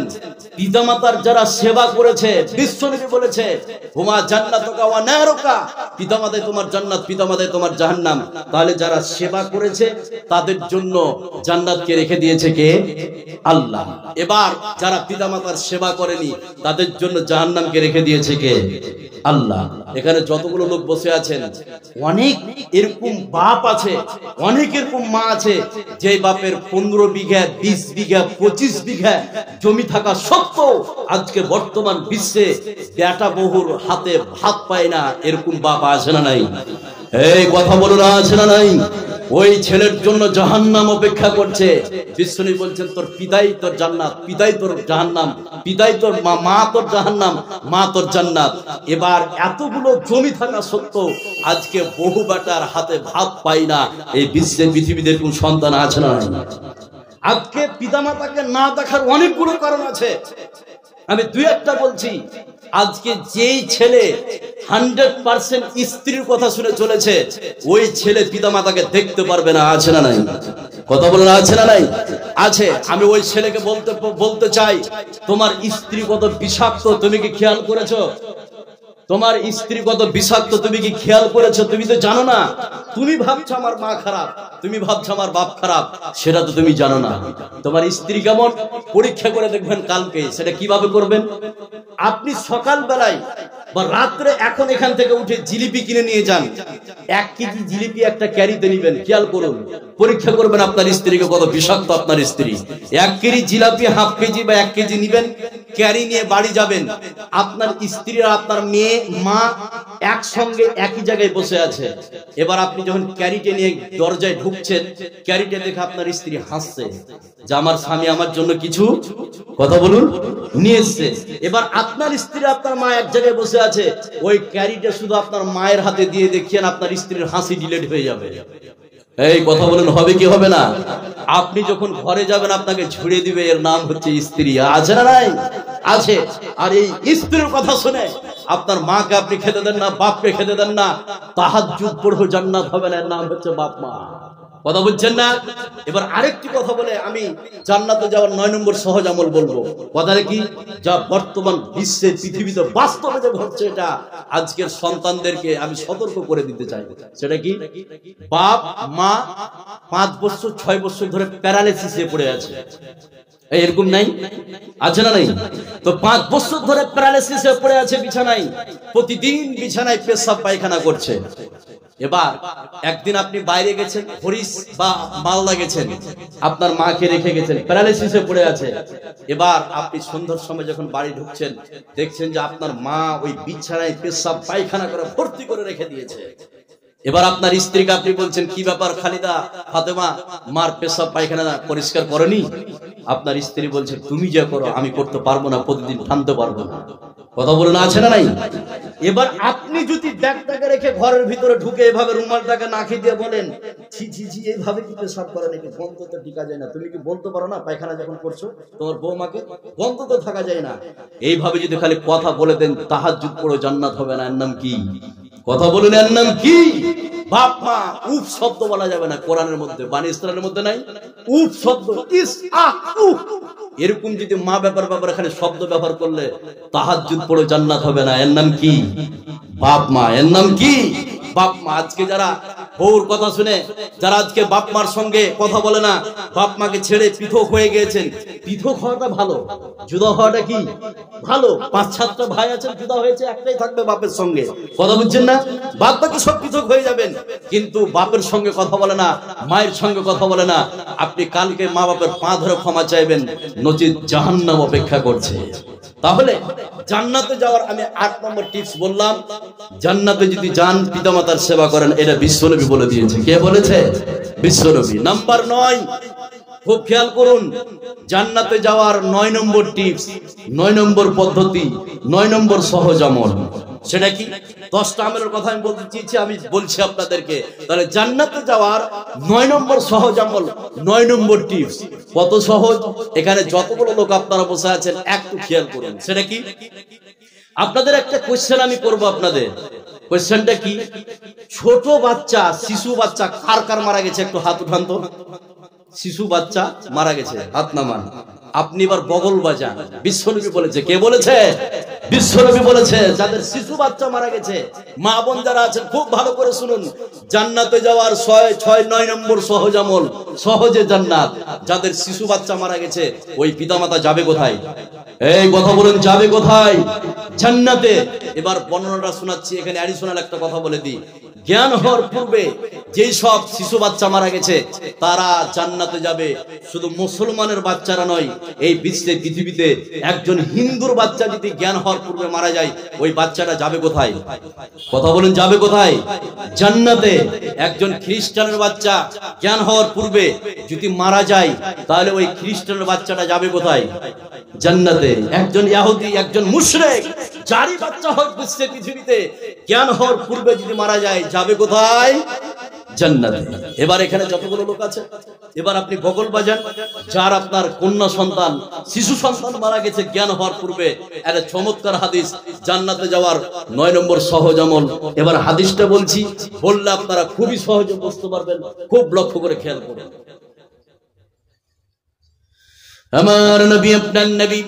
পিতামাতার যারা সেবা করেছে, বিশ্বনবী বলেছে, হুমা জান্নাতুকা ওয়া নারুকা, পিতামাতাই তোমার জান্নাত, পিতামাতাই তোমার জাহান্নাম। তাহলে যারা সেবা করেছে তাদের জন্য জান্নাতকে রেখে দিয়েছে কে? আল্লাহ। এবার যারা পিতামাতার সেবা করেনি তাদের জন্য জাহান্নামকে রেখে দিয়েছে কে? আল্লাহ। এখানে যতগুলো লোক বসে আছেন, অনেক এরকম বাপ আছে, অনেক এরকম মা আছে, যে বাপের 15 বিঘা, 20 বিঘা, 25 বিঘা জমি থাকা সত্ত্বেও আজকে বর্তমান বিশ্বে বেটা বহুর হাতে ভাত পায় না। এরকম বাপ আছে না নাই? এই কথা বলো না, আছে না নাই? ওই ছেলের জন্য জাহান্নাম অপেক্ষা করছে। বিশ্বনবী বলছেন, তোর পিতাই তোর জান্নাত, পিতাই তোর জাহান্নাম, পিতাই তোর মা তোর জাহান্নাম, মা তোর জান্নাত। এবার এতগুলো জমি থাকা সত্ত্বেও আজকে বহু বেটার হাতে ভাত পাই না। এই বিশ্বের পৃথিবীতে কোন সন্তান আছে না? আজকে পিতামাতাকে না দেখার অনেকগুলো কারণ আছে, আমি 2-1টা বলছি। আজকে যেই ছেলে 100% স্ত্রীর কথা শুনে চলেছে, ওই ছেলে পিতামাতাকে দেখতে পারবে না। আছে না নাই? কথা বলেন আছে না নাই? আছে। আমি ওই ছেলেকে বলতে চাই, তোমার স্ত্রী কত বিষাক্ত তুমি কি খেয়াল করেছো? তোমার স্ত্রী কত বিষাক্ত তুমি কি খেয়াল করেছো? তুমি তো জানো না। তুমি ভাবছো আমার মা খারাপ, তুমি ভাবছো আমার বাপ খারাপ, সেটা তো তুমি জানো না। তোমার স্ত্রী কেমন পরীক্ষা করে দেখবেন কালকে। সেটা কিভাবে করবেন? আপনি সকাল বেলায় বা রাত্রে এখন এখান থেকে উঠে জিলিপি কিনে নিয়ে যান, 1 কেজি জিলিপি একটা ক্যারিতে নিবেন, খেয়াল করুন, পরীক্ষা করবেন আপনার স্ত্রীকে কত বিষাক্ত আপনার স্ত্রী। 1 কেজি জিলাপি, হাফ কেজি বা 1 কেজি নিবেন, ক্যারি নিয়ে বাড়ি যাবেন। আপনার স্ত্রী আর আপনার মেয়ে মা একসঙ্গে একই জায়গায় বসে আছে। এবার আপনি যখন ক্যারিটে নিয়ে দরজায় ঢুকছেন, ক্যারিটে দেখে আপনার স্ত্রী হাসছে যে আমার স্বামী আমার জন্য কিছু, কথা বলুন, নিয়ে এসছে। এবার আপনার স্ত্রী আপনার মা এক জায়গায় বসে আছে, ওই ক্যারিটা শুধু আপনার মায়ের হাতে দিয়ে দেখিয়েন, আপনার স্ত্রীর হাসি ডিলেট হয়ে যাবে। এই কথা বলেন হবে কি হবে না? আপনি যখন ঘরে যাবেন আপনাকে ঝুড়ে দিবে, এর নাম হচ্ছে স্ত্রী। আছে না নাই? আছে। আর এই স্ত্রীর কথা শুনে আপনার মাকে আপনি খেতে দেন না, বাপকে খেতে দেন না, তাহাজ্জুদ পড়ো জান্নাত হবে না, এর নাম হচ্ছে বাপ মা। কথা বলছেন না? এবার আরেকটি কথা বলে আমি জান্নাতে যাওয়ার 9 নম্বর সহজ আমল বলবো। কথাটা কি? যা বর্তমান বিশ্বে পৃথিবীতে বাস্তবে যে ঘটছে, এটা আজকের সন্তানদেরকে আমি সতর্ক করে দিতে চাই। সেটা কি? বাপ মা 5 বছর 6 বছর ধরে প্যারালাইসিসে পড়ে আছে। এরকম নাই? আছে না নাই? তো 5 বছর ধরে প্যারালাইসিসে পড়ে আছে বিছানায়, প্রতিদিন বিছানায় পেশাব পায়খানা করছে। এবার একদিন আপনি বাইরে গেছেন, হরিশ বা মালদা গেছেন, আপনার মাকে রেখে গেছেন, প্যারালাইসিসে পড়ে আছে। এবার আপনি সন্ধ্যার সময় যখন বাড়ি ঢুকছেন, দেখছেন যে আপনার মা ওই বিছানায় পেশাব পায়খানা করে ভর্তি করে রেখে দিয়েছে। এবার আপনার স্ত্রীকে আপনি বলছেন, কি ব্যাপার খালিদা, ফাতেমা, মার পেশাব পায়খানা পরিষ্কার করনি? আপনার স্ত্রী বলছে, তুমি যা করো আমি করতে পারবো না, প্রতিদিন টানতে পারবো না। কথা বলুন আছে না নাই? এবার আপনি যদি ব্যাগটাকে রেখে ঘরের ভিতরে ঢুকে এভাবে রুমালটাকে নাকি দিয়ে বলেন, ছি ছি ছি, এইভাবে কি পেশাব করে নাকি? গন্ধ তো টিকা যায় না। তুমি কি বলতে পারো না পায়খানা যখন করছো তোমার বৌমাকে, গন্ধ তো থাকা যায় না? এইভাবে যদি খালি কথা বলে দেন, তাহাজ্জুদ পড়ো জান্নাত হবে না, এর নাম কি? কথা বলুন, এর নাম কি? বাপ মা উফ শব্দ বলা যাবে না কোরআনের মধ্যে, বানী ইসরায়েলের মধ্যে নাই উফ শব্দ, ইস আহ উফ। এরকম যদি মা ব্যাপার এখানে শব্দ ব্যবহার করলে তাহাজ্জুদ পড়ো জান্নাত হবে না, এর নাম কি? বাপ মা। এর নাম কি? বাপ মা। আজকে যারা বউর কথা শুনে, যারা আজকে বাপ মার সঙ্গে কথা বলে না, বাপ মাকে ছেড়ে পৃথক হয়ে গিয়েছেন, পৃথক হওয়াটা ভালো, জুদা হওয়াটা কি ভালো? 5-7টা ভাই আছেন, জুদা হয়েছে, একটাই থাকবে বাপের সঙ্গে। কথা বুঝছেন না? বাপ বাকি সব পৃথক হয়ে যাবেন, কিন্তু বাপের সঙ্গে কথা বলে না, মায়ের সঙ্গে কথা বলে না, আপনি কালকে মা বাপের পা ধরে ক্ষমা চাইবেন, নচিত জাহান্নাম অপেক্ষা করছে। তাহলে জান্নাতে যাওয়ার আমি 8 নম্বর টিপস বললাম। জান্নাতে যদি যান, পিতামাতার সেবা করেন, এটা বিশ্বনবী বলে দিয়েছে। কে বলেছে? বিশ্বনবী। নাম্বার 9, খুব খেয়াল করুন, জান্নাতে যাওয়ার 9 নম্বর টিপস, 9 নম্বর পদ্ধতি, 9 নম্বর সহজ আমল। সেটা কি? 10টা আমলের কথা আমি বলতে চেয়েছি, আমি বলছি আপনাদেরকে। তাহলে জান্নাতে যাওয়ার 9 নম্বর সহজ আমল, 9 নম্বর টিপস। কত সহজ! এখানে যতগুলো লোক আপনারা বসে আছেন, একটু খেয়াল করুন। সেটা কি? আপনাদের একটা কোশ্চেন আমি করব আপনাদের। কোশ্চেনটা কি? ছোট বাচ্চা, শিশু বাচ্চা কার কার মারা গেছে? একটু হাত উঠান তো। শিশু বাচ্চা মারা গেছে, হাত নামান। আপনি এবার বগল বাজান। বিশ্বনবী বলেছে। কে বলেছে? বিশ্বনবী বলেছে। যাদের শিশু বাচ্চা মারা গেছে, মা বোন যারা আছেন, খুব ভালো করে শুনুন। জান্নাতে যাওয়ার 9 নম্বর সহজ আমল, সহজে জান্নাত। যাদের শিশু বাচ্চা মারা গেছে, ওই পিতামাতা যাবে কোথায়? এই কথা বলুন, যাবে কোথায়? জান্নাতে। এবার বর্ণনাটা শোনাচ্ছি, এখানে অ্যাডিশনাল একটা কথা বলে দিই। জ্ঞান হওয়ার পূর্বে যেই সব শিশু বাচ্চা মারা গেছে, তারা জান্নাতে যাবে। শুধু মুসলমানের বাচ্চারা নয়, এই বিশ্বে পৃথিবীতে একজন হিন্দুর বাচ্চা যদি জ্ঞান হওয়ার পূর্বে মারা যায়, ওই বাচ্চাটা যাবে কোথায়? কথা বলুন, যাবে কোথায়? জান্নাতে। একজন খ্রিস্টানের বাচ্চা জ্ঞান হওয়ার পূর্বে যদি মারা যায়, তাহলে ওই খ্রিস্টানের বাচ্চাটা যাবে কোথায়? জান্নাতে। একজন ইহুদি, একজন মুশরিক, যারই বাচ্চা হোক বিশ্বে পৃথিবীতে, জ্ঞান হওয়ার পূর্বে যদি মারা যায়, যাবে কোথায়? জান্নাতে। এবার এখানে যতগুলো লোক আছে, এবার আপনি বগল বাজান, যার আপনার কন্যা সন্তান, শিশু সন্তান মারা গেছে জ্ঞান হওয়ার পূর্বে। একটা চমৎকার হাদিস, জান্নাতে যাওয়ার 9 নম্বর সহজ আমল। এবার হাদিসটা বলছি, বললে আপনারা খুবই সহজে বুঝতে পারবেন। খুব লক্ষ্য করে খেয়াল করুন। আমার নবী আপনার নবী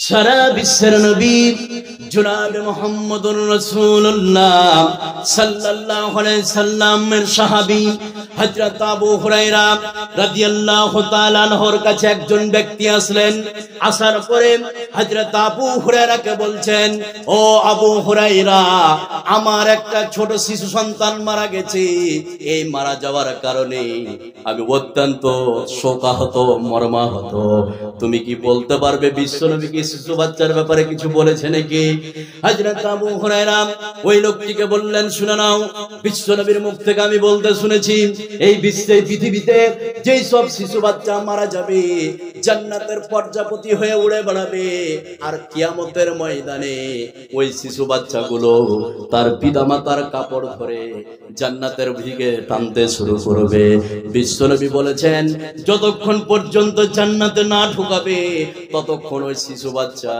সারা বিশ্বের নবী জনাবে মুহাম্মদুর রাসূলুল্লাহ সাল্লাল্লাহু আলাইহি সাল্লামের সাহাবী হযরত আবু হুরায়রা রাদিয়াল্লাহু তাআলা আনহুর কাছে একজন ব্যক্তি আসলেন। আসার পরে হযরত আবু হুরায়রাকে বলছেন, ও আবু হুরায়রা, আমার একটা ছোট শিশু সন্তান মারা গেছে। এই মারা যাওয়ার কারণে আমি অত্যন্ত শোকাহত, মর্মাহত। তুমি কি বলতে পারবে বিশ্বনবী কি শিশু বাচ্চার ব্যাপারে কিছু বলেছে নাকি? হযরত আবু হুরায়রা ওই লোকটিকে বললেন, শুনে নাও, বিশ্বনবীর মুখ থেকে আমি বলতে শুনেছি, এই বিশ্বে পৃথিবীতে যেই সব শিশু বাচ্চা মারা যাবে জান্নাতের প্রজাপতি হয়ে উড়ে বেড়াবে, আর কিয়ামতের ময়দানে ওই শিশু বাচ্চাগুলো তার পিতামাতার কাপড় ধরে জান্নাতের দিকে টানতে শুরু করবে। বিশ্বনবী বলেছেন, যতক্ষণ পর্যন্ত জান্নাতে না ঢুকাবে ততক্ষণ ওই শিশু বাচ্চা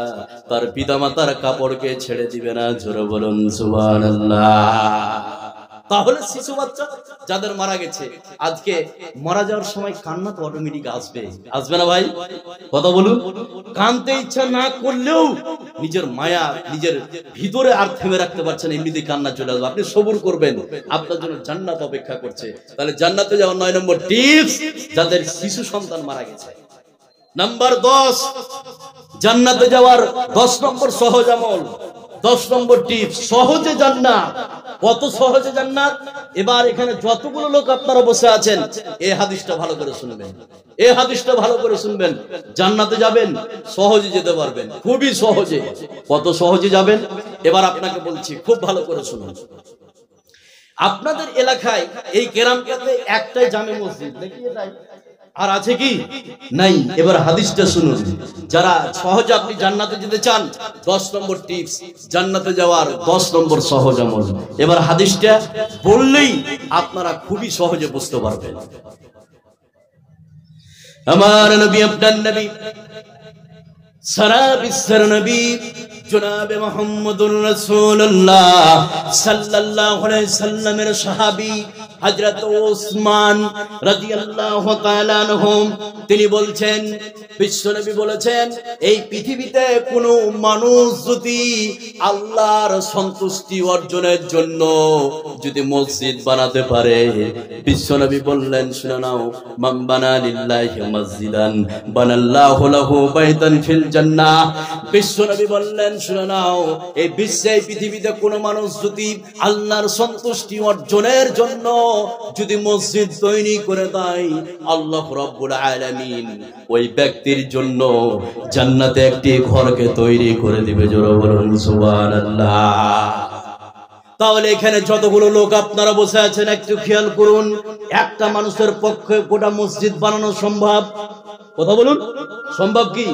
তার পিতামাতার কাপড়কে ছেড়ে দিবে না। জোরে বলুন সুবহানাল্লাহ। তাহলে শিশু বাচ্চা যাদের মারা গেছে, আজকে মারা যাওয়ার সময় কান্না তো অটোমেটিক আসবে, আসবে না ভাই? কথা বলুন। কাঁদতে ইচ্ছা না করলেও নিজের মায়া নিজের ভিতরে আর থেমে রাখতে পারছেন, এমনিতেই কান্না চলে আসবে। আপনি সবুর করবেন, আপনার জন্য জান্নাত অপেক্ষা করছে। তাহলে জান্নাতে যাওয়ার 9 নম্বর টিপস, যাদের শিশু সন্তান মারা গেছে। নাম্বার 10, জান্নাতে যাওয়ার 10 নম্বর সহজ আমল, 10 নম্বর টিপস, সহজে জান্নাত। কত সহজে জান্নাত? এবার এখানে যতগুলো লোক আপনারা বসে আছেন, এই হাদিসটা ভালো করে শুনবেন, এই হাদিসটা ভালো করে শুনবেন। জান্নাতে যাবেন, সহজে যেতে পারবেন, খুবই সহজে। কত সহজে যাবেন এবার আপনাকে বলছি, খুব ভালো করে শুনুন। আপনাদের এলাকায় এই কেরামকাতে একটাই জামে মসজিদ নাকি? এটাই আর আছে কি? নাই। এবার হাদিসটা শুনুন। যারা সহজে আপনি জান্নাতে যেতে চান, 10 নম্বর টিপস, জান্নাতে যাওয়ার 10 নম্বর সহজ আমল। এবার হাদিসটা বললেই আপনারা খুবই সহজে বুঝতে পারবেন। আমার নবী আপনার নবী সারা বিশ্বের নবী জনাবে মুহাম্মদুর রাসূলুল্লাহ সাল্লাল্লাহু আলাইহি সাল্লামের সাহাবী হযরত ওসমান রাদিয়াল্লাহু তাআলা আনহু, তিনি বলছেন, বিশ্বনবী বলেছেন, এই পৃথিবীতে কোনো মানুষ যদি আল্লাহর সন্তুষ্টি অর্জনের জন্য যদি মসজিদ বানাতে পারে, বিশ্বনবী বললেন, শুনে নাও, মান বানা লিল্লাহি মসজিদান বানাল্লাহু লাহু বাইতান ফিল জান্নাহ। বিশ্বনবী বললেন, শুনে নাও, এই বিশ্বে পৃথিবীতে কোনো মানুষ যদি আল্লাহর সন্তুষ্টি অর্জনের জন্য যদি মসজিদ তৈরি করে দেয়, আল্লাহ রাব্বুল আলামিন ওই ব্যক্তির জন্য জান্নাতে একটি ঘরকে তৈরি করে দিবে। জোরে বলুন সুবহানাল্লাহ। তাহলে এখানে যতগুলো লোক আপনারা বসে আছেন, একটু খেয়াল করুন, একটা মানুষের পক্ষে গোটা মসজিদ বানানো সম্ভব? কথা বলুন, সম্ভব কি?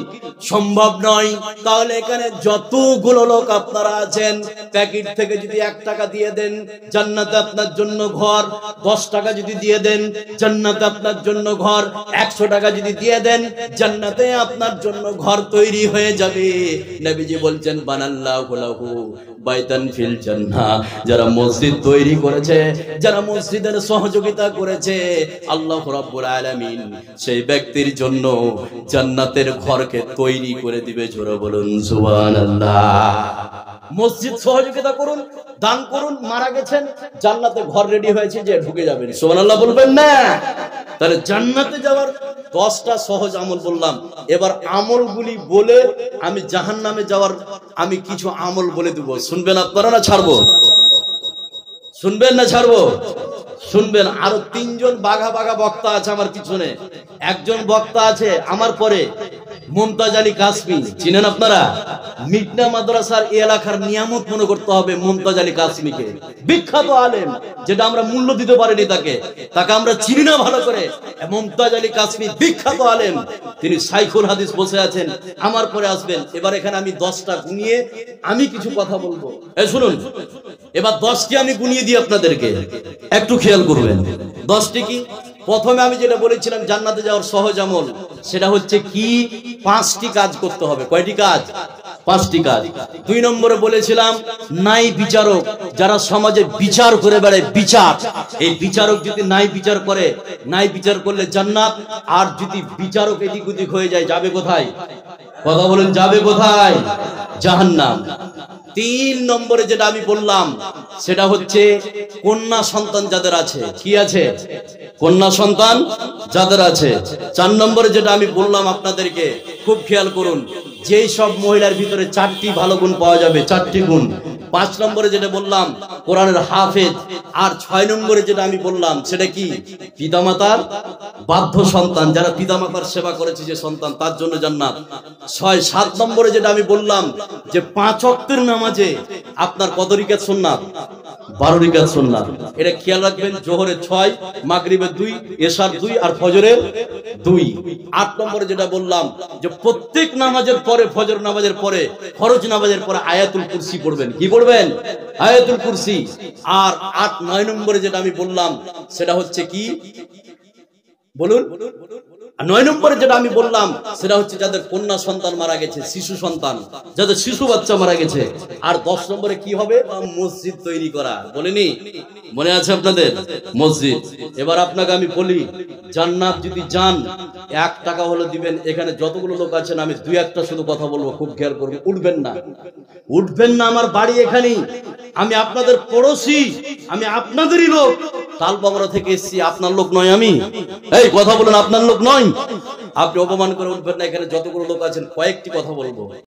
সম্ভব নয়। তাহলে এখানে যতগুলো লোক আপনারা আছেন, প্যাকেট থেকে যদি 1 টাকা দিয়ে দেন, জান্নাতে আপনার জন্য ঘর। 10 টাকা যদি দিয়ে দেন, জান্নাতে আপনার জন্য ঘর। 100 টাকা যদি দিয়ে দেন, জান্নাতে আপনার জন্য ঘর তৈরি হয়ে যাবে। নবীজি বলছেন, বানাল্লাহু লাহু বাইতান ফিল জান্নাহ। যারা মসজিদ তৈরি করেছে, যারা মসজিদের সহযোগিতা করেছে, আল্লাহ রাব্বুল আলামিন সেই ব্যক্তির জন্য জান্নাতের ঘরকে তৈরি করে দিবে। জোরে বলুন সুবহানাল্লাহ। মসজিদ সহযোগিতা করুন, দান করুন, মারা গেছেন, জান্নাতে ঘর রেডি হয়েছে, যে ঢুকে যাবেন। সুবহানাল্লাহ বলবেন না? তাহলে জান্নাতে যাওয়ার 10টা সহজ আমল বললাম। এবার আমলগুলি বলে আমি জাহান্নামে যাওয়ার আমি কিছু আমল বলে দেব। শুনবেন আপনারা না ছাড়বো? শুনবেন না ছাড়বো? শুনবেন। আরো 3 জন বাঘা বাঘা বক্তা আছে আমার পিছনে। একজন বক্তা আছে আমার পরে, মুমতাজ আলী কাসমি, চিনেন আপনারা? মিটনা মাদ্রাসার এলাকার নিয়ামত মনে করতে হবে মুমতাজ আলী কাসমিকে, বিখ্যাত আলেম, যেটা আমরা মূল্য দিতে পারিনি তাকে আমরা চিনি না ভালো করে। মুমতাজ আলী কাসমি বিখ্যাত আলেম, তিনি শাইখুল হাদিস বসে আছেন, আমার পরে আসবেন। এবার এখানে আমি 10টা গুনিয়ে আমি কিছু কথা বলবো। শুনুন, এবার 10টি আমি গুনিয়ে দিই আপনাদেরকে, একটু খেয়াল করবেন। 10টি কি? প্রথমে আমি যেটা বলেছিলাম জান্নাতে যাওয়ার সহজ আমল, সেটা হচ্ছে কি? 5টি কাজ করতে হবে। কয়টি কাজ? 5টি কাজ। 2 নম্বরে বলেছিলাম নাই বিচারক, যারা সমাজে বিচার করে বেড়ায়, বিচার, এই বিচারক যদি নাই বিচার করে, নাই বিচার করলে জান্নাত, আর যদি বিচারক এদিক ওদিক হয়ে যায় যাবে কোথায়? কথা বলেন, যাবে কোথায়? জাহান্নাম। 3 নম্বরে যেটা আমি বললাম সেটা হচ্ছে কন্যা সন্তান যাদের আছে। কি আছে? কন্যা সন্তান যাদের আছে। 4 নম্বরে যেটা আমি বললাম আপনাদেরকে, খুব খেয়াল করুন, যেই সব মহিলার ভিতরে 4টি ভালো গুণ পাওয়া যাবে, 4টি গুণ। 5 নম্বরে যেটা বললাম কোরআনের হাফেজ। আর 6 নম্বরে যেটা আমি বললাম সেটা কি? পিতামাতার বাধ্য সন্তান, যারা পিতামাতার সেবা করেছে যে সন্তান, তার জন্য জান্নাত। 6, 7 নম্বরে যেটা আমি বললাম যে 5 ওয়াক্তের নামাজে আপনার কত রাকাত সুন্নাত? 12 রাকাত সুন্নাত। এটা খেয়াল রাখবেন। জোহরের 6, মাগরিবের 2, এশার 2 আর ফজরের 2। 8 নম্বরে যেটা বললাম যে প্রত্যেক নামাজের পরে, ফজর নামাজের পরে, ফরজ নামাজের পরে আয়াতুল কুরসি পড়বেন। কি পড়বেন? আয়াতুল কুরসি। আর 8, 9 নম্বরে যেটা আমি বললাম সেটা হচ্ছে কি বলুন? 9 নম্বরে যেটা আমি বললাম সেটা হচ্ছে যাদের কন্যা সন্তান মারা গেছে, শিশু সন্তান, যাদের শিশু বাচ্চা মারা গেছে। আর 10 নম্বরে কি হবে? মসজিদ তৈরি করা। বলিনি? মনে আছে আপনাদের? মসজিদ। এবার আপনাকে আমি বলি, জান্নাত যদি যান 1 টাকা হলে দিবেন। এখানে যতগুলো লোক আছেন আমি 2-1টা শুধু কথা বলবো, খুব খেয়াল করবেন। উঠবেন না, উঠবেন না। আমার বাড়ি এখানেই, আমি আপনাদের পড়োশি, আমি আপনাদেরই লোক। তালবাগড়া থেকে এসেছি, আপনার লোক নয় আমি। এই কথা বলুন, আপনার লোক নয়। আপনি অপমান করে উঠবেন না। এখানে যতগুলো লোক আছেন কয়েকটি কথা বলবো।